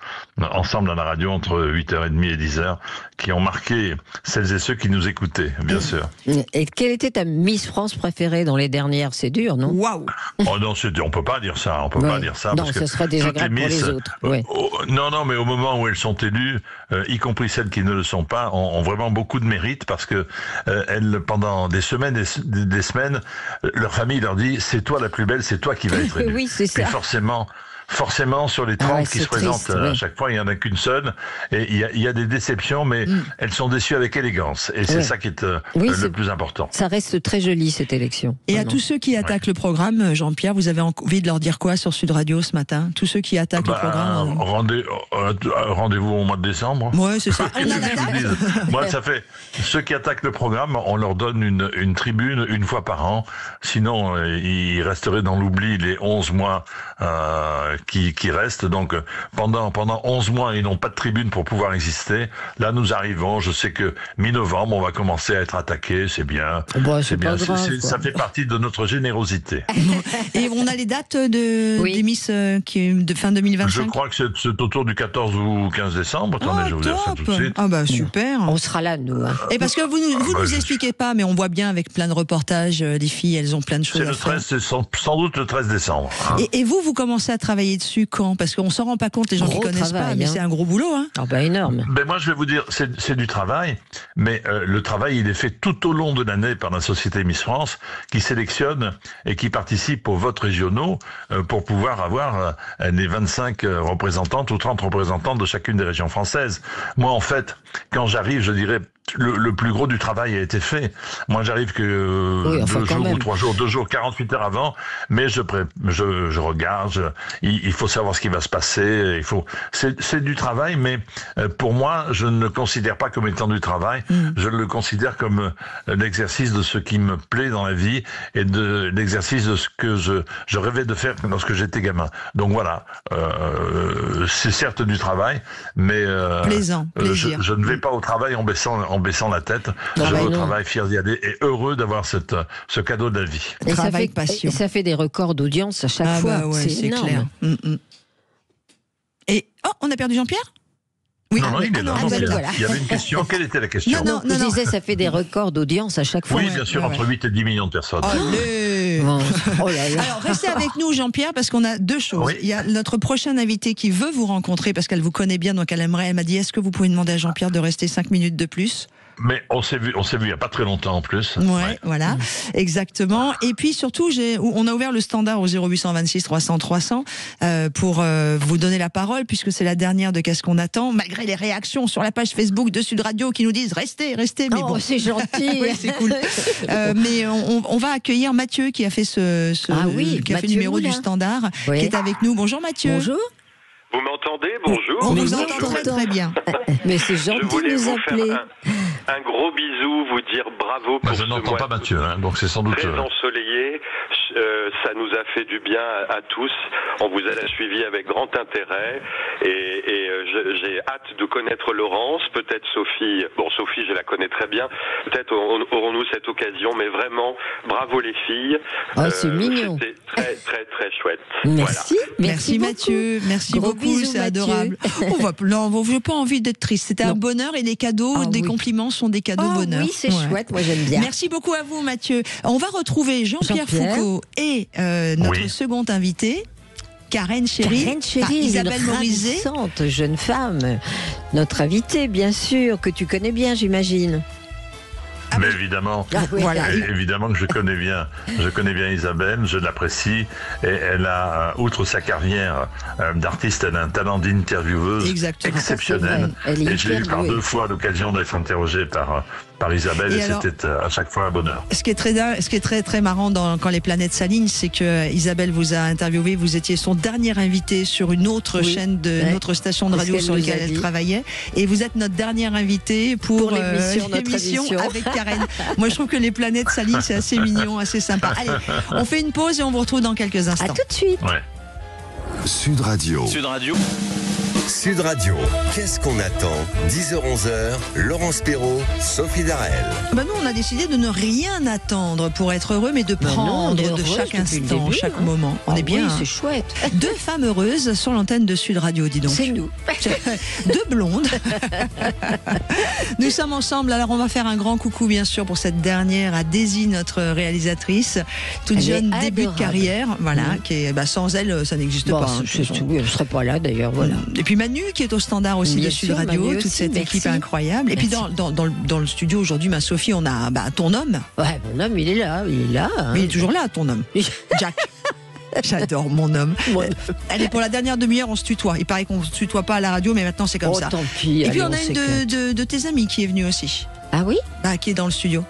S5: ensemble à la radio entre 8h30 et 10h qui ont marqué celles et ceux qui nous écoutaient, bien sûr.
S3: Et quelle était ta Miss France préférée dans les dernières? C'est dur, non?
S2: Waouh!
S5: Oh non, on peut pas dire ça. On peut pas dire ça.
S3: Non,
S5: parce
S3: ce
S5: que
S3: serait désagréable pour les autres.
S5: Non, mais au moment où elles sont élues, y compris celles qui ne le sont pas, ont vraiment beaucoup de mérite parce que elles, pendant des semaines et des semaines, leur famille leur dit c'est toi la plus belle, c'est toi qui vas être élue.
S3: Oui, c'est ça.
S5: Et forcément, sur les 30 qui se présentent à chaque fois, il n'y en a qu'une seule. Et il y a des déceptions, mais elles sont déçues avec élégance. Et c'est ça qui est le plus important.
S3: Ça reste très joli, cette élection.
S2: Et à tous ceux qui attaquent le programme, Jean-Pierre, vous avez envie de leur dire quoi sur Sud Radio ce matin? Tous ceux qui attaquent le programme
S5: rendez-vous au mois de décembre.
S2: Ouais, c'est ça.
S5: Moi, ça fait... Ceux qui attaquent le programme, on leur donne une tribune une fois par an. Sinon, ils resteraient dans l'oubli les 11 mois qui restent. Donc pendant 11 mois, ils n'ont pas de tribune pour pouvoir exister. Là, nous arrivons. Je sais que mi-novembre, on va commencer à être attaqué. C'est bien.
S3: C'est bien.
S5: Ça fait partie de notre générosité.
S2: Et on a les dates des Miss de fin 2025.
S5: Je crois que c'est autour du 14 ou 15 décembre. Attendez, je vais vous dire ça tout de suite.
S2: Ah bah super.
S3: On sera là, nous.
S2: Et parce que vous nous expliquez pas, mais on voit bien avec plein de reportages, les filles, elles ont plein de choses à faire.
S5: C'est sans doute le 13 décembre.
S2: Et vous commencez à travailler dessus quand? Parce qu'on s'en rend pas compte, les gens qui connaissent pas, mais c'est un gros boulot. Hein.
S3: Ah bah énorme.
S5: Ben moi je vais vous dire, c'est du travail, mais le travail il est fait tout au long de l'année par la Société Miss France qui sélectionne et qui participe aux votes régionaux pour pouvoir avoir les 25 représentantes ou 30 représentantes de chacune des régions françaises. Moi en fait, quand j'arrive, je dirais le plus gros du travail a été fait. Moi, j'arrive que 2 jours ou 3 jours, 2 jours, 48 heures avant, mais je regarde, il faut savoir ce qui va se passer, c'est du travail, mais pour moi, je ne le considère pas comme étant du travail, je le considère comme l'exercice de ce qui me plaît dans la vie et de l'exercice de ce que je rêvais de faire lorsque j'étais gamin. Donc voilà, c'est certes du travail, mais
S2: plaisant, plaisir.
S5: Je ne vais pas au travail en baissant la tête. Je vais au travail fier d'y aller et heureux d'avoir ce cadeau de la vie.
S3: Et ça fait des records d'audience à chaque fois.
S2: Bah ouais, c'est clair. Et on a perdu Jean-Pierre? Oui.
S5: Non, il est là. Il y avait une question. Quelle était la question?
S3: Non. Je disais, ça fait des records d'audience à chaque fois.
S5: Oui, bien sûr, entre 8 et 10 millions de personnes.
S2: Allez. Alors, restez avec nous, Jean-Pierre, parce qu'on a 2 choses. Oui. Il y a notre prochaine invitée qui veut vous rencontrer parce qu'elle vous connaît bien, donc elle m'a dit, est-ce que vous pouvez demander à Jean-Pierre de rester 5 minutes de plus?
S5: Mais on s'est vu il n'y a pas très longtemps en plus.
S2: Ouais, voilà, exactement. Et puis surtout, on a ouvert le standard au 0826 300 300 pour vous donner la parole, puisque c'est la dernière de Qu'est-ce qu'on attend, malgré les réactions sur la page Facebook de Sud Radio qui nous disent restez. Mais
S3: oh,
S2: bon,
S3: c'est gentil.
S2: oui, c'est cool. Mais on va accueillir Mathieu qui a fait qui a fait le numéro du standard, qui est avec nous. Bonjour Mathieu.
S3: Bonjour.
S9: Vous m'entendez? Bonjour.
S2: On vous
S9: Bonjour.
S2: entend très bien.
S3: Mais c'est gentil de nous appeler.
S9: Un gros bisou, vous dire bravo pour
S5: je n'entends pas Mathieu, donc c'est sans doute
S9: très ensoleillé. Ça nous a fait du bien à tous. On vous a suivi avec grand intérêt et j'ai hâte de connaître Laurence, peut-être Sophie. Bon, Sophie, je la connais très bien. Peut-être aurons-nous cette occasion, mais vraiment, bravo les filles.
S3: Oh, c'est mignon.
S9: C'était très, très, très chouette.
S3: Merci.
S9: Voilà.
S2: Merci Mathieu. Merci
S3: Gros
S2: beaucoup,
S3: bisous,
S2: c'est
S3: Mathieu.
S2: adorable. On n'a pas envie d'être triste. C'était un bonheur et les cadeaux, des compliments sont des cadeaux bonheur.
S3: Oui, c'est chouette, moi j'aime bien.
S2: Merci beaucoup à vous Mathieu. On va retrouver Jean-Pierre Foucault et notre second invité. Karen Chéry, Isabelle Morizet.
S3: Une ravissante jeune femme, notre invitée bien sûr, que tu connais bien j'imagine.
S5: Mais évidemment, évidemment que je connais bien Isabelle, je l'apprécie et elle a, outre sa carrière d'artiste, elle a un talent d'intervieweuse exceptionnel. Et j'ai eu par 2 fois l'occasion d'être interrogé par Isabelle et c'était à chaque fois un bonheur.
S2: Ce qui est très très marrant quand les planètes s'alignent, c'est que Isabelle vous a interviewé, vous étiez son dernier invité sur une autre chaîne une autre station de radio sur laquelle elle travaillait, et vous êtes notre dernière invité pour l'émission avec Karen. Moi je trouve que les planètes s'alignent, c'est assez mignon, assez sympa. Allez, on fait une pause et on vous retrouve dans quelques instants.
S3: À tout de suite.
S1: Sud Radio. Sud Radio, qu'est-ce qu'on attend? 10h-11h, Laurence Perrault, Sophie Darel.
S2: Nous, on a décidé de ne rien attendre pour être heureux, mais de prendre de chaque instant, chaque moment. On est bien.
S3: Oui, c'est chouette.
S2: 2 femmes heureuses sur l'antenne de Sud Radio, dis donc.
S3: C'est nous.
S2: 2 blondes. Nous sommes ensemble. Alors, on va faire un grand coucou, bien sûr, pour cette dernière, à Daisy, notre réalisatrice, toute jeune, début de carrière. Voilà, qui est, sans elle, ça n'existe pas.
S3: Elle ne serait pas là, d'ailleurs. Voilà.
S2: Et puis Manu qui est au standard aussi de Sud Radio,
S3: Manu
S2: toute
S3: aussi,
S2: cette équipe incroyable.
S3: Merci.
S2: Et puis dans le studio aujourd'hui, ma Sophie, on a ton homme.
S3: Ouais, mon homme, il est là. Hein.
S2: Mais il est toujours là, ton homme. Jack. J'adore mon homme. Allez, pour la dernière demi-heure, on se tutoie. Il paraît qu'on ne se tutoie pas à la radio, mais maintenant c'est comme ça.
S3: Tant pis.
S2: Et puis on a une de tes amies qui est venue aussi.
S3: Ah oui?
S2: Qui est dans le studio.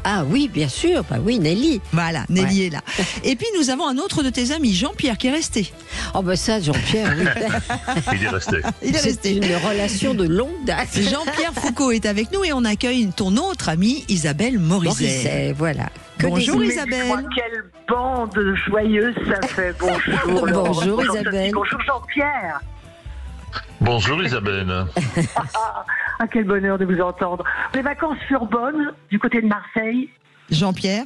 S3: Ah oui, bien sûr. Nelly.
S2: Voilà, Nelly est là. Et puis nous avons un autre de tes amis, Jean-Pierre, qui est resté.
S3: Oh ça, Jean-Pierre, oui.
S5: Il est resté.
S3: C'est une relation de longue date.
S2: Jean-Pierre Foucault est avec nous et on accueille ton autre amie, Isabelle Morizet.
S3: Voilà.
S2: Bonjour Isabelle.
S10: Quelle bande joyeuse ça fait. Bonjour.
S3: Bonjour Isabelle.
S10: Bonjour Jean-Pierre.
S5: Bonjour Isabelle.
S10: Quel bonheur de vous entendre. Les vacances furent bonnes du côté de Marseille.
S2: Jean-Pierre,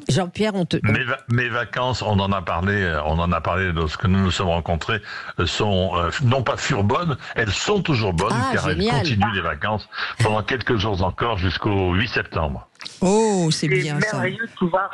S3: on te...
S5: Mes vacances, on en a parlé lorsque nous nous sommes rencontrés, sont non pas furent bonnes, elles sont toujours bonnes, car elles continuent les vacances pendant quelques jours encore jusqu'au 8 septembre.
S2: Oh, c'est bien ça.
S10: C'est merveilleux de pouvoir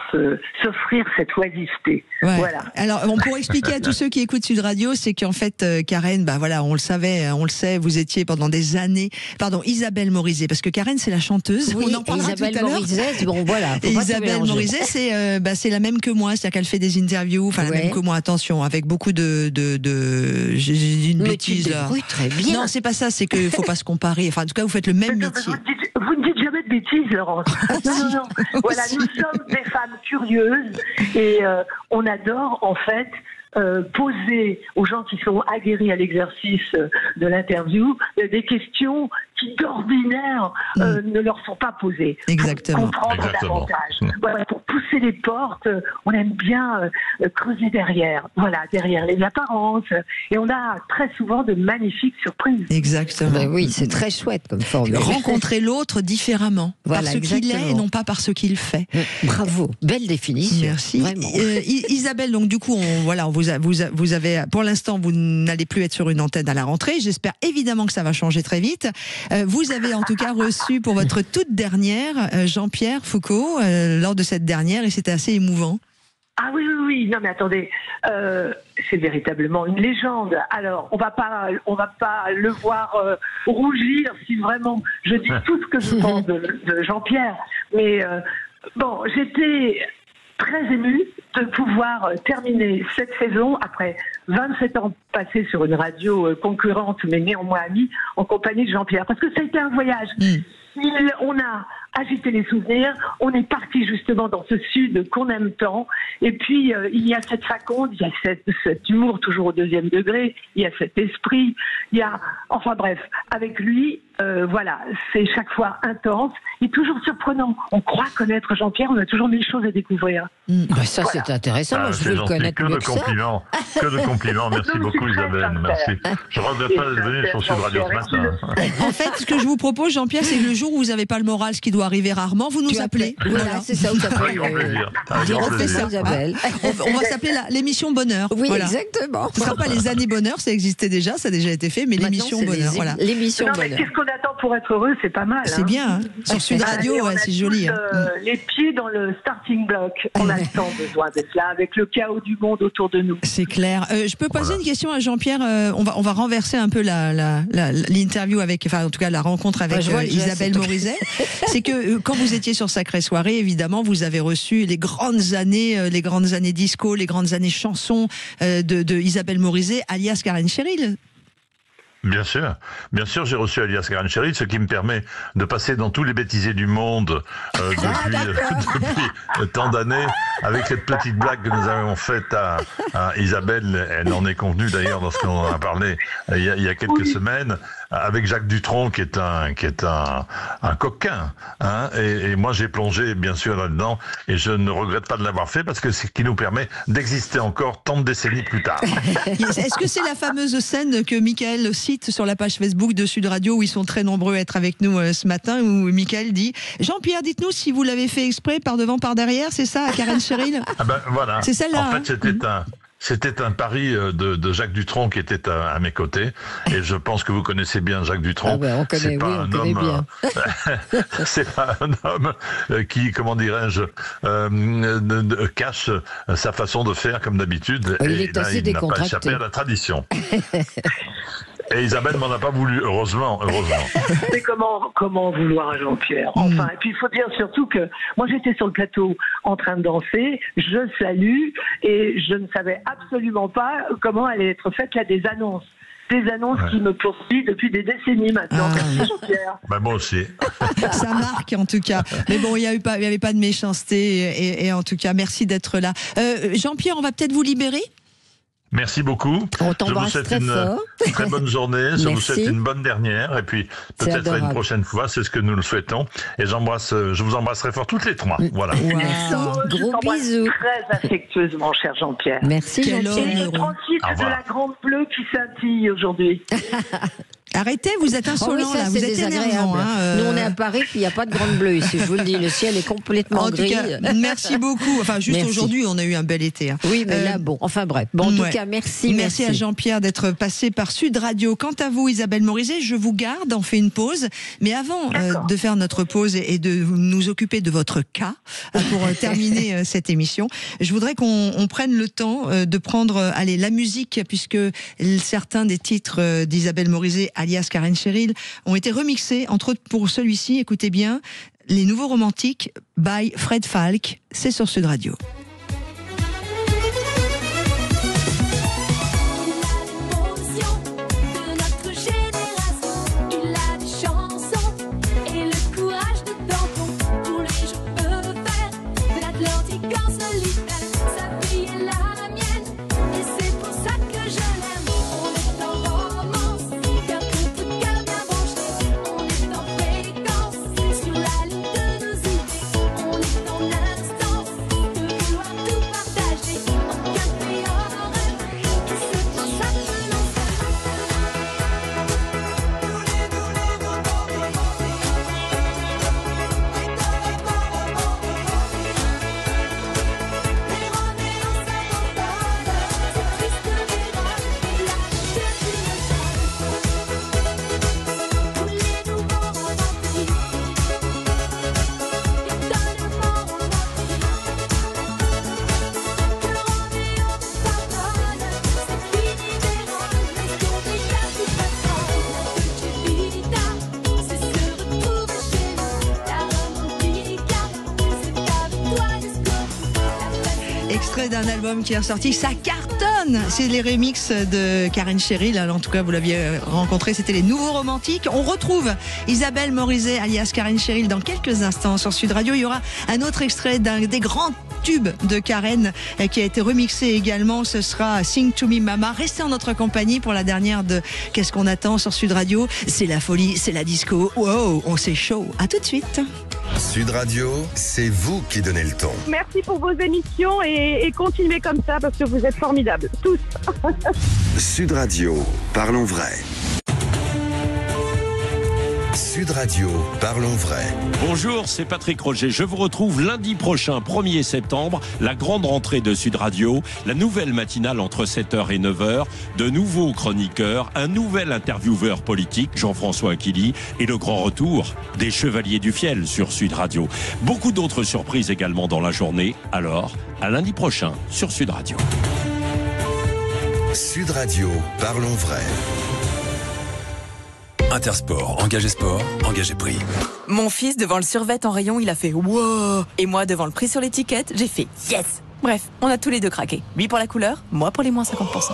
S10: s'offrir cette oisiveté.
S2: Ouais.
S10: Voilà.
S2: Alors, pour expliquer à tous ceux qui écoutent Sud Radio, c'est qu'en fait, Karen, on le sait, vous étiez pendant des années. Pardon, Isabelle Morizet, parce que Karen, c'est la chanteuse.
S3: Oui,
S2: on en parlera
S3: Isabelle
S2: tout à l'heure.
S3: Morizet, bon voilà.
S2: Et Isabelle Morizet, c'est la même que moi, c'est-à-dire qu'elle fait des interviews, la même que moi. Attention, avec beaucoup j'ai dit une bêtise là.
S3: Oui, très bien.
S2: Non, c'est pas ça. C'est qu'il faut pas se comparer. Enfin, en tout cas, vous faites le même métier.
S10: Vous ne dites jamais de bêtises, Laurence. Non. Voilà, nous sommes des femmes curieuses et on adore en fait poser aux gens qui sont aguerris à l'exercice de l'interview des questions qui d'ordinaire ne leur sont pas posées.
S2: Exactement.
S10: Pour comprendre davantage. Voilà, pour pousser les portes, on aime bien creuser derrière. Voilà, derrière les apparences. Et on a très souvent de magnifiques surprises.
S2: Exactement.
S3: Oui, c'est très chouette comme forme.
S2: Rencontrer l'autre différemment, par ce qu'il est et non pas par ce qu'il fait.
S3: Bravo, belle définition.
S2: Merci. Isabelle, donc du coup, vous avez, pour l'instant, vous n'allez plus être sur une antenne à la rentrée. J'espère évidemment que ça va changer très vite. Vous avez en tout cas reçu pour votre toute dernière Jean-Pierre Foucault lors de cette dernière et c'était assez émouvant.
S10: Ah oui, non mais attendez, c'est véritablement une légende. Alors, on va pas le voir rougir si vraiment je dis tout ce que je pense de Jean-Pierre. Mais bon, j'étais très émue de pouvoir terminer cette saison après 27 ans passés sur une radio concurrente, mais néanmoins amie, en compagnie de Jean-Pierre. Parce que ça a été un voyage. On a agité les souvenirs, on est parti justement dans ce sud qu'on aime tant, et puis il y a cette faconde, il y a cet humour toujours au deuxième degré, il y a cet esprit, il y a, enfin bref, avec lui, voilà, c'est chaque fois intense et toujours surprenant. On croit connaître Jean-Pierre, on a toujours mille choses à découvrir.
S3: Ça
S10: Voilà.
S3: c'est intéressant, moi je veux le connaître mieux que ça.
S5: Que de compliments, merci beaucoup Isabelle, merci. Je ne regrette pas d'être venu sur Sud Radio ce matin.
S2: En fait, ce que je vous propose, Jean-Pierre, c'est que le jour où vous n'avez pas le moral, ce qui doit arriver rarement, vous nous appelez.
S3: Voilà, c'est ça, vous
S5: Avec
S3: appelez.
S5: grand plaisir.
S3: On fait ça, Isabelle.
S2: On va s'appeler l'émission Bonheur.
S3: Oui,
S2: Voilà.
S3: exactement.
S2: Ce ne sera pas les années Bonheur, ça existait déjà, ça a déjà été fait, mais
S3: Maintenant,
S2: l'émission
S3: c'est
S2: Bonheur. Voilà.
S3: L'émission
S10: Non, mais
S3: Bonheur.
S10: qu'est-ce qu'on attend pour être heureux, c'est pas mal.
S2: C'est bien, hein. Sur Sud Radio,
S10: Et on a
S2: c'est
S10: tous,
S2: joli.
S10: les pieds dans le starting block. On a tant besoin d'être là, avec le chaos du monde autour de nous.
S2: C'est clair. Je peux poser une question à Jean-Pierre. On va renverser un peu l'interview avec, enfin en tout cas la rencontre avec Isabelle Morizet. C'est que quand vous étiez sur Sacrée Soirée, évidemment, vous avez reçu les grandes années disco, les grandes années chansons de Isabelle Morizet, alias Karen Cheryl.
S5: Bien sûr, j'ai reçu alias Karen Cheryl, ce qui me permet de passer dans tous les bêtisiers du monde depuis tant d'années, avec cette petite blague que nous avons faite à Isabelle. Elle en est convenue d'ailleurs lorsqu'on en a parlé il y a quelques semaines, avec Jacques Dutronc qui est un coquin, hein, et moi j'ai plongé bien sûr là-dedans, et je ne regrette pas de l'avoir fait parce que c'est ce qui nous permet d'exister encore tant de décennies plus tard.
S2: Est-ce que c'est la fameuse scène que Michael cite sur la page Facebook de Sud Radio, où ils sont très nombreux à être avec nous ce matin, où Michael dit « Jean-Pierre, dites-nous si vous l'avez fait exprès, par devant, par derrière, c'est ça, à Karen Cheryl ?»
S5: Ah ben voilà.
S2: C'est celle-là.
S5: En fait, c'était un pari de Jacques Dutronc qui était à mes côtés, et je pense que vous connaissez bien Jacques Dutronc.
S3: Ah ben, on connaît, on connaît bien.
S5: C'est pas un homme qui, comment dirais-je, cache sa façon de faire comme d'habitude.
S3: Il
S5: et
S3: est
S5: là,
S3: assez
S5: il n'a pas
S3: décontracté.
S5: échappé à la tradition. Et Isabelle m'en a pas voulu, heureusement.
S10: Mais comment vouloir à Jean-Pierre? Enfin, et puis il faut dire surtout que moi j'étais sur le plateau en train de danser, je salue, et je ne savais absolument pas comment allaient être faites là des annonces. Des annonces qui me poursuivent depuis des décennies maintenant. Merci Jean-Pierre.
S5: Ben moi aussi.
S2: Ça marque en tout cas. Mais bon, il n'y avait pas de méchanceté, et en tout cas, merci d'être là. Jean-Pierre, on va peut-être vous libérer?
S5: Merci beaucoup.
S3: On
S5: Je vous
S3: t'embrasse
S5: souhaite
S3: très
S5: une
S3: fort.
S5: très bonne journée. Je vous souhaite une bonne dernière. Et puis, peut-être
S3: adorable.
S5: une prochaine fois, c'est ce que nous le souhaitons. Et je vous embrasserai fort toutes les trois. Voilà.
S10: Je
S3: Gros
S10: t'embrasse
S3: bisous.
S10: très affectueusement, cher Jean-Pierre.
S3: Merci
S2: Quel
S3: Jean-Pierre.
S2: homme.
S10: Et transite
S5: Au
S10: de
S5: revoir.
S10: la grande bleue qui scintille aujourd'hui.
S2: Arrêtez, vous êtes
S3: Oh oui,
S2: insolent
S3: ça
S2: là, vous
S3: c'est
S2: êtes énervant.
S3: désagréable.
S2: Hein,
S3: Nous on est à Paris, puis il n'y a pas de grande bleue ici, je vous le dis, le ciel est complètement
S2: En tout
S3: gris.
S2: cas, merci beaucoup. Enfin, juste
S3: Merci.
S2: aujourd'hui, on a eu un bel été. Hein.
S3: Oui, mais là, bon, enfin bref. Bon, en tout cas, merci.
S2: Merci à Jean-Pierre d'être passé par Sud Radio. Quant à vous, Isabelle Morizet, je vous garde, on fait une pause. Mais avant de faire notre pause et de nous occuper de votre cas, pour terminer cette émission, je voudrais qu'on prenne le temps de prendre la musique, puisque certains des titres d'Isabelle Morizet, alias Karen Cheryl, ont été remixés, entre autres pour celui-ci, écoutez bien, Les Nouveaux Romantiques by Fred Falk, c'est sur Sud Radio.
S11: Sur la ligne de nos idées, on est dans l'instant.
S2: Extrait d'un album qui est sorti, ça cartonne. C'est les remixes de Karen Cheryl. En tout cas, vous l'aviez rencontré, c'était les Nouveaux Romantiques. On retrouve Isabelle Morizet, alias Karen Cheryl, dans quelques instants sur Sud Radio. Il y aura un autre extrait d'un des grands tubes de Karen qui a été remixé également. Ce sera Sing to Me Mama. Restez en notre compagnie pour la dernière de Qu'est-ce qu'on attend sur Sud Radio. C'est la folie, c'est la disco. Wow, on s'est chaud. À tout de suite.
S1: Sud Radio, c'est vous qui donnez le ton.
S11: Merci pour vos émissions et continuez comme ça parce que vous êtes formidables, tous.
S1: Sud Radio, parlons vrai. Sud Radio, parlons vrai.
S12: Bonjour, c'est Patrick Roger. Je vous retrouve lundi prochain, 1er septembre, la grande rentrée de Sud Radio, la nouvelle matinale entre 7h et 9h, de nouveaux chroniqueurs, un nouvel intervieweur politique, Jean-François Aquili, et le grand retour des Chevaliers du Fiel sur Sud Radio. Beaucoup d'autres surprises également dans la journée. Alors, à lundi prochain sur Sud Radio.
S1: Sud Radio, parlons vrai.
S13: Intersport, engagé sport, engagé prix.
S14: Mon fils, devant le survêt en rayon, il a fait « wow ». Et moi, devant le prix sur l'étiquette, j'ai fait « yes ». Bref, on a tous les deux craqué. Lui pour la couleur, moi pour les moins 50%.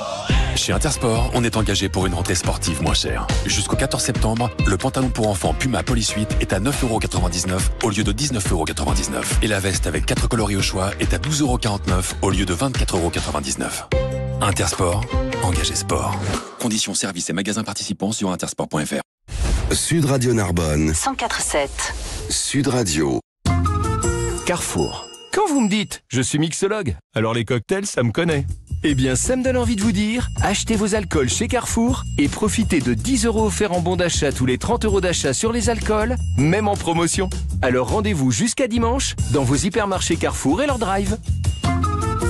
S13: Chez Intersport, on est engagé pour une rentrée sportive moins chère. Jusqu'au 14 septembre, le pantalon pour enfants Puma Polysuite est à 9,99€ au lieu de 19,99€. Et la veste avec 4 coloris au choix est à 12,49€ au lieu de 24,99€. Intersport, engagé sport. Conditions, services et magasins participants sur intersport.fr.
S1: Sud Radio Narbonne.
S15: 104.7.
S1: Sud Radio.
S16: Carrefour. Quand vous me dites « je suis mixologue », alors les cocktails, ça me connaît. Eh bien, ça me donne envie de vous dire, achetez vos alcools chez Carrefour et profitez de 10 € offerts en bon d'achat tous les 30 € d'achat sur les alcools, même en promotion. Alors rendez-vous jusqu'à dimanche dans vos hypermarchés Carrefour et leur drive.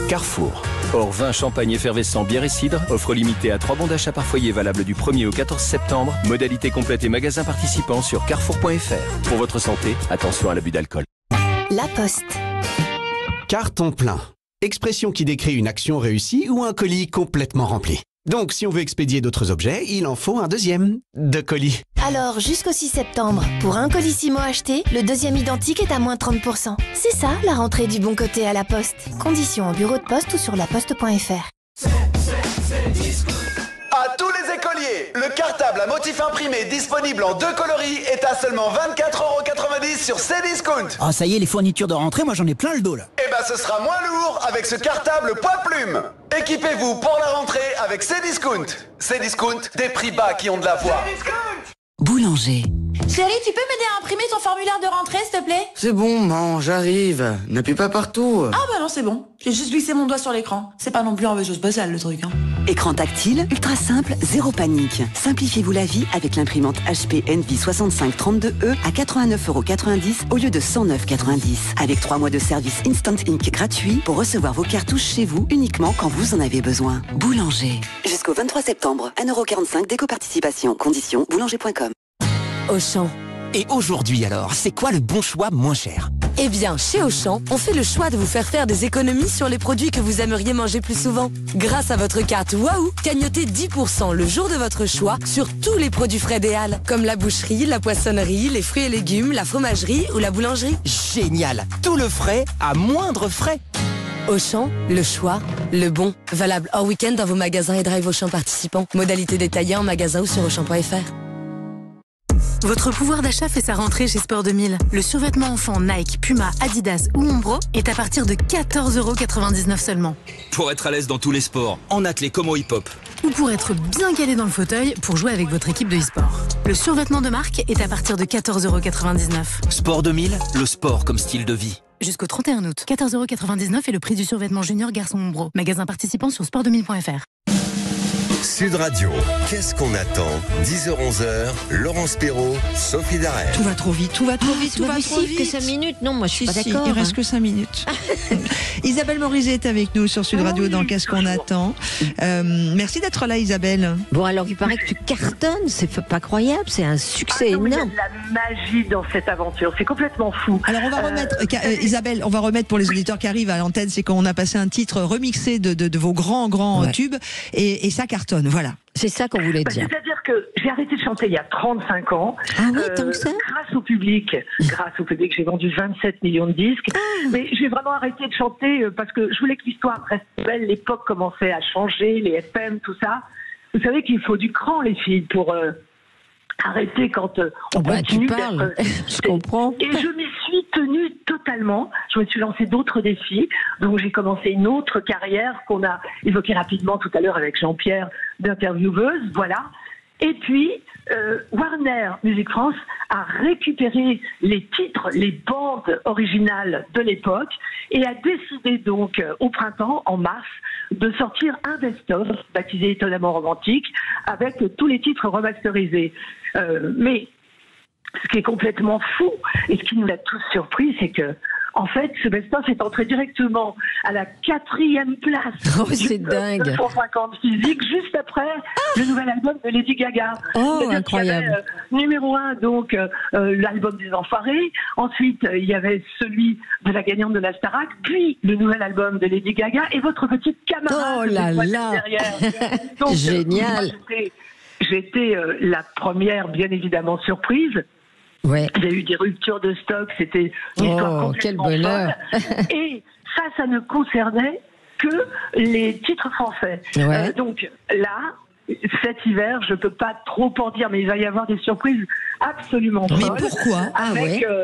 S16: Carrefour. Hors vin, champagne, effervescent, bière et cidre. Offre limitée à 3 bons d'achat par foyer valable du 1er au 14 septembre. Modalité complète et magasins participants sur carrefour.fr. Pour votre santé, attention à l'abus d'alcool.
S15: La Poste.
S17: Carton plein. Expression qui décrit une action réussie ou un colis complètement rempli. Donc, si on veut expédier d'autres objets, il en faut un deuxième de colis.
S18: Alors, jusqu'au 6 septembre, pour un Colissimo acheté, le deuxième identique est à moins 30%. C'est ça, la rentrée du bon côté à la Poste. Conditions en bureau de poste ou sur laposte.fr.
S19: À tous les écoliers, le cartable à motif imprimé disponible en 2 coloris est à seulement 24,90€ sur Cdiscount.
S20: Ah ça y est, les fournitures de rentrée, moi j'en ai plein le dos là.
S19: Eh ben ce sera moins lourd avec ce cartable poids-plume. Équipez-vous pour la rentrée avec Cdiscount. Cdiscount, des prix bas qui ont de la voix.
S21: Boulanger.
S22: Chérie, tu peux m'aider à imprimer ton formulaire de rentrée, s'il te plaît?
S23: C'est bon, maman, j'arrive. N'appuie pas partout.
S22: Ah bah non, c'est bon. J'ai juste glissé mon doigt sur l'écran. C'est pas non plus un chose spéciale, le truc, hein.
S21: Écran tactile, ultra simple, zéro panique. Simplifiez-vous la vie avec l'imprimante HP Envy 6532E à 89,90€ au lieu de 109,90€. Avec 3 mois de service Instant Ink gratuit pour recevoir vos cartouches chez vous uniquement quand vous en avez besoin. Boulanger. Jusqu'au 23 septembre, 1,45€ d'éco-participation. Conditions boulanger.com. Auchan.
S20: Et aujourd'hui alors, c'est quoi le bon choix moins cher?
S21: Eh bien, chez Auchan, on fait le choix de vous faire des économies sur les produits que vous aimeriez manger plus souvent. Grâce à votre carte Waouh, gagnotez 10% le jour de votre choix sur tous les produits frais des Halles, comme la boucherie, la poissonnerie, les fruits et légumes, la fromagerie ou la boulangerie.
S20: Génial! Tout le frais à moindre frais.
S21: Auchan, le choix, le bon. Valable hors week-end dans vos magasins et drive Auchan participants. Modalité détaillée en magasin ou sur Auchan.fr.
S24: Votre pouvoir d'achat fait sa rentrée chez Sport 2000. Le survêtement enfant Nike, Puma, Adidas ou Umbro est à partir de 14,99€ seulement.
S25: Pour être à l'aise dans tous les sports, en athlée comme au hip-hop.
S24: Ou pour être bien calé dans le fauteuil pour jouer avec votre équipe de e-sport. Le survêtement de marque est à partir de 14,99€.
S20: Sport 2000, le sport comme style de vie.
S24: Jusqu'au 31 août, 14,99€ est le prix du survêtement junior garçon Umbro. Magasin participant sur sport2000.fr.
S1: Sud Radio, qu'est-ce qu'on attend? 10h-11h, Laurence Perrault, Sophie D'Arrêt.
S2: Tout va trop vite, tout va trop vite, tout va trop vite.
S3: Que 5 minutes, non, moi je suis pas d'accord.
S2: Il reste que 5 minutes. Isabelle Morizet est avec nous sur Sud Radio dans Qu'est-ce qu'on attend. Merci d'être là, Isabelle.
S3: Bon, alors il paraît que tu cartonnes, c'est pas croyable, c'est un succès énorme.
S10: Il y a de la magie dans cette aventure, c'est complètement fou.
S2: Alors on va remettre, Isabelle, on va remettre pour les auditeurs qui arrivent à l'antenne, c'est qu'on a passé un titre remixé de vos grands tubes et ça cartonne. Voilà.
S3: C'est ça qu'on voulait dire.
S10: C'est-à-dire que j'ai arrêté de chanter il y a 35 ans.
S3: Ah oui, tant que ça.
S10: Grâce au public, j'ai vendu 27 millions de disques. Mais j'ai vraiment arrêté de chanter parce que je voulais que l'histoire reste belle. L'époque commençait à changer, les FM, tout ça. Vous savez qu'il faut du cran, les filles, pour arrêter quand on continue d'être...
S3: Je comprends.
S10: Et je m'y suis tenue totalement. Je me suis lancé d'autres défis. Donc j'ai commencé une autre carrière qu'on a évoquée rapidement tout à l'heure avec Jean-Pierre, d'intervieweuse, voilà. Et puis, Warner Music France a récupéré les titres, les bandes originales de l'époque et a décidé donc au printemps, en mars, de sortir un best-of baptisé Étonnamment Romantique avec tous les titres remasterisés. Mais ce qui est complètement fou et ce qui nous a tous surpris, c'est que en fait, ce best-of est entré directement à la 4e place.
S3: Oh, c'est dingue.
S10: 250 physique, juste après le nouvel album de Lady Gaga.
S3: Oh, incroyable.
S10: Numéro 1, donc, l'album des Enfoirés. Ensuite, il y avait celui de la gagnante de la Starac, puis le nouvel album de Lady Gaga et votre petite camarade.
S3: Oh là là.
S10: Derrière. Donc,
S3: génial.
S10: J'étais la première, bien évidemment, surprise.
S3: Ouais.
S10: Il y a eu des ruptures de stock, c'était une histoire complètement folle. Et ça ne concernait que les titres français.
S3: Ouais.
S10: Donc là, cet hiver, je peux pas trop en dire, mais il va y avoir des surprises absolument folles.
S2: Mais pourquoi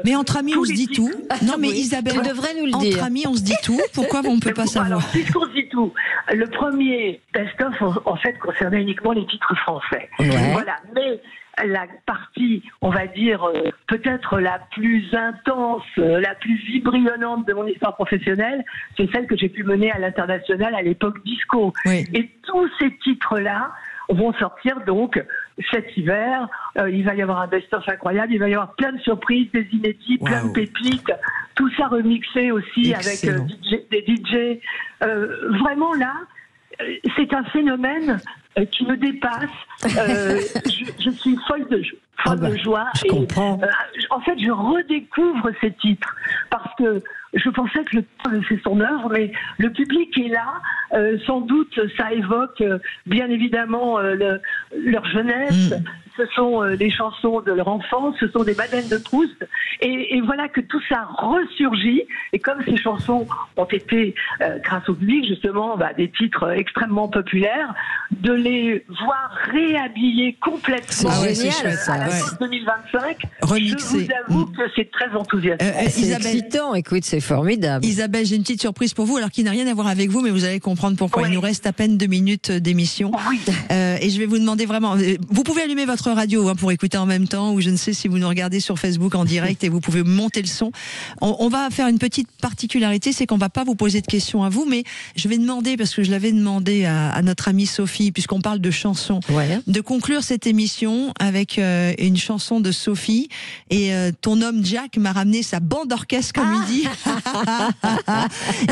S2: mais entre amis, on se dit tout. Non, mais Isabelle,
S3: tu devrais nous le dire.
S2: Entre amis, on se dit tout. Pourquoi on ne peut pas savoir?
S10: Alors, puisqu'on se dit tout, le premier best-of, en fait, concernait uniquement les titres français.
S3: Ouais.
S10: Voilà, mais la partie, on va dire, peut-être la plus intense, la plus vibrillonnante de mon histoire professionnelle, c'est celle que j'ai pu mener à l'international à l'époque disco.
S2: Oui.
S10: Et tous ces titres-là vont sortir donc cet hiver. Il va y avoir un best-of incroyable, il va y avoir plein de surprises, des inédits, plein de pépites, tout ça remixé aussi. Excellent. Avec des DJ. Vraiment là, c'est un phénomène qui me dépasse. Je suis folle de joie.
S3: Je comprends.
S10: En fait, je redécouvre ces titres parce que je pensais que le temps fait son œuvre, mais le public est là. Sans doute, ça évoque bien évidemment leur jeunesse. Ce sont des chansons de leur enfance, ce sont des Madeleines de Proust. Et voilà que tout ça ressurgit. Et comme ces chansons ont été, grâce au public, justement, des titres extrêmement populaires, de les voir réhabillés complètement
S3: c'est génial,
S10: à la fin 2025, remixé. Je vous avoue que c'est très enthousiasmant.
S3: C'est excitant, écoute, c'est formidable.
S2: Isabelle, j'ai une petite surprise pour vous, alors qui n'a rien à voir avec vous, mais vous allez comprendre pourquoi. Il nous reste à peine 2 minutes d'émission.
S10: Oui.
S2: Et je vais vous demander vraiment, vous pouvez allumer votre radio pour écouter en même temps, ou je ne sais si vous nous regardez sur Facebook en direct et vous pouvez monter le son. On va faire une petite particularité, c'est qu'on va pas vous poser de questions à vous, mais je vais demander, parce que je l'avais demandé à notre amie Sophie, puisqu'on parle de chansons, de conclure cette émission avec une chanson de Sophie. Et ton homme Jack m'a ramené sa bande orchestre, comme il dit.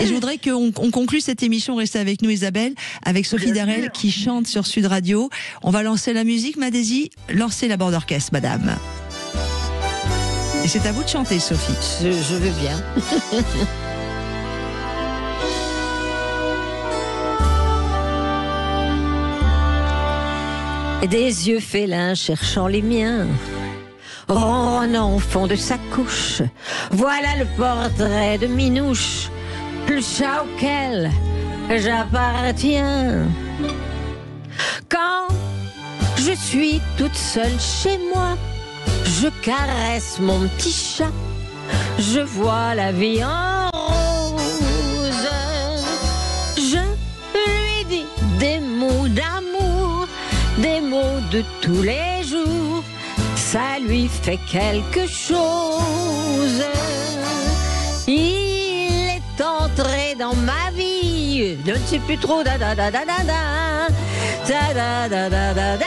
S2: Et je voudrais qu'on conclue cette émission. Restez avec nous, Isabelle, avec Sophie Darel qui chante sur Sud Radio. On va lancer la musique, ma Daisy. Lancez la bande orchestre, madame. Et c'est à vous de chanter, Sophie.
S3: Je veux bien. Des yeux félins cherchant les miens, ronronnant au fond de sa couche, voilà le portrait de Minouche, le chat auquel j'appartiens. Quand je suis toute seule chez moi, je caresse mon petit chat, je vois la vie en rose. Je lui dis des mots d'amour, des mots de tous les jours, ça lui fait quelque chose. Il est entré dans ma vie, je ne sais plus trop, da da da da da da, da da da da da da.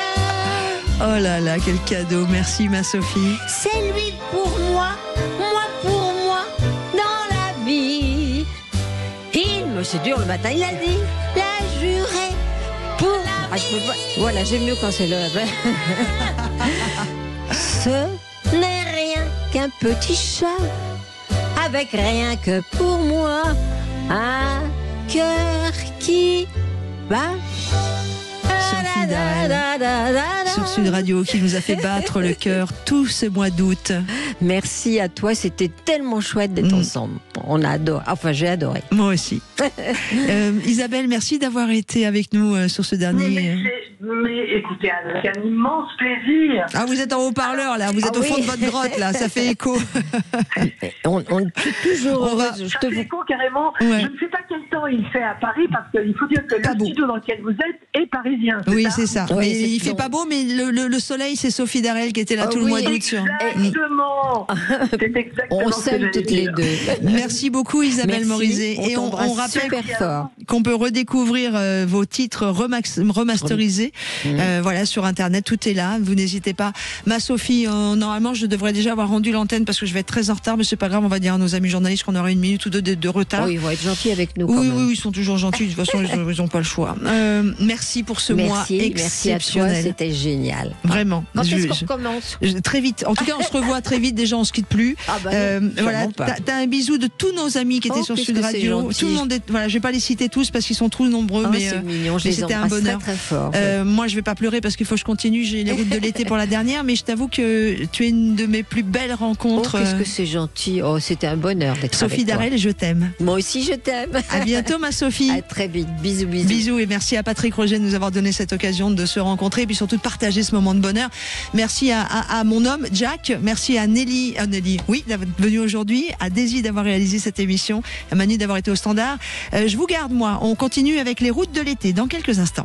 S2: Oh là là, quel cadeau, merci ma Sophie.
S3: C'est lui pour moi, moi pour moi, dans la vie. Il me séduit le matin, il a dit, l'a juré, pour... Ah, je peux pas... Voilà, j'aime mieux quand c'est le... Ce n'est rien qu'un petit chat, avec rien que pour moi, un cœur qui bat.
S2: Sophie, Darel sur Sud Radio qui nous a fait battre le cœur tout ce mois d'août.
S3: Merci à toi, c'était tellement chouette d'être ensemble. On a adoré, enfin j'ai adoré.
S2: Moi aussi. Isabelle, merci d'avoir été avec nous sur ce dernier...
S10: Mais écoutez, avec un immense plaisir.
S2: Ah, vous êtes en haut-parleur là, vous êtes au fond de votre grotte là, ça fait écho.
S3: on est toujours heureuse.
S10: Ça fait écho carrément. Ouais. Je ne sais pas quel temps il fait à Paris parce qu'il faut dire que le studio dans lequel vous êtes est parisien.
S2: Oui, c'est ça.
S3: Oui,
S2: mais il fait pas beau, mais le soleil, c'est Sophie Darel qui était là tout le mois d'août.
S10: Exactement. C'est exactement.
S3: On s'aime toutes les deux.
S2: Merci beaucoup Isabelle Morizet.
S3: Et on rappelle
S2: qu'on peut redécouvrir vos titres remasterisés. Voilà, sur internet, tout est là, vous n'hésitez pas. Ma Sophie, normalement je devrais déjà avoir rendu l'antenne parce que je vais être très en retard, mais c'est pas grave, on va dire à nos amis journalistes qu'on aura 1 minute ou 2 de retard.
S3: Oui, ils vont être gentils avec nous.
S2: Oui, ils sont toujours gentils, de toute façon ils n'ont pas le choix. Merci pour ce mois exceptionnel.
S3: Merci à toi, c'était génial.
S2: Vraiment.
S3: Quand est-ce qu'on recommence?
S2: Très vite, en tout cas on se revoit très vite, déjà on se quitte plus. Voilà, t'as un bisou de tous nos amis qui étaient sur Sud Radio. Tout le monde voilà, je vais pas les citer tous parce qu'ils sont trop nombreux, mais c'était un bonheur.
S3: Très fort.
S2: Moi je vais pas pleurer parce qu'il faut que je continue, j'ai les routes de l'été pour la dernière, mais je t'avoue que tu es une de mes plus belles rencontres.
S3: Qu'est-ce que c'est gentil. C'était un bonheur d'être
S2: Sophie Darel, je t'aime.
S3: Moi aussi je t'aime.
S2: À bientôt ma Sophie.
S3: À très vite. Bisous.
S2: Bisous et merci à Patrick Roger de nous avoir donné cette occasion de se rencontrer et puis surtout de partager ce moment de bonheur. Merci à mon homme Jack, merci à Nelly, oui, d'être venue aujourd'hui, à Daisy d'avoir réalisé cette émission, à Manu d'avoir été au standard. Je vous garde moi, on continue avec les routes de l'été dans quelques instants.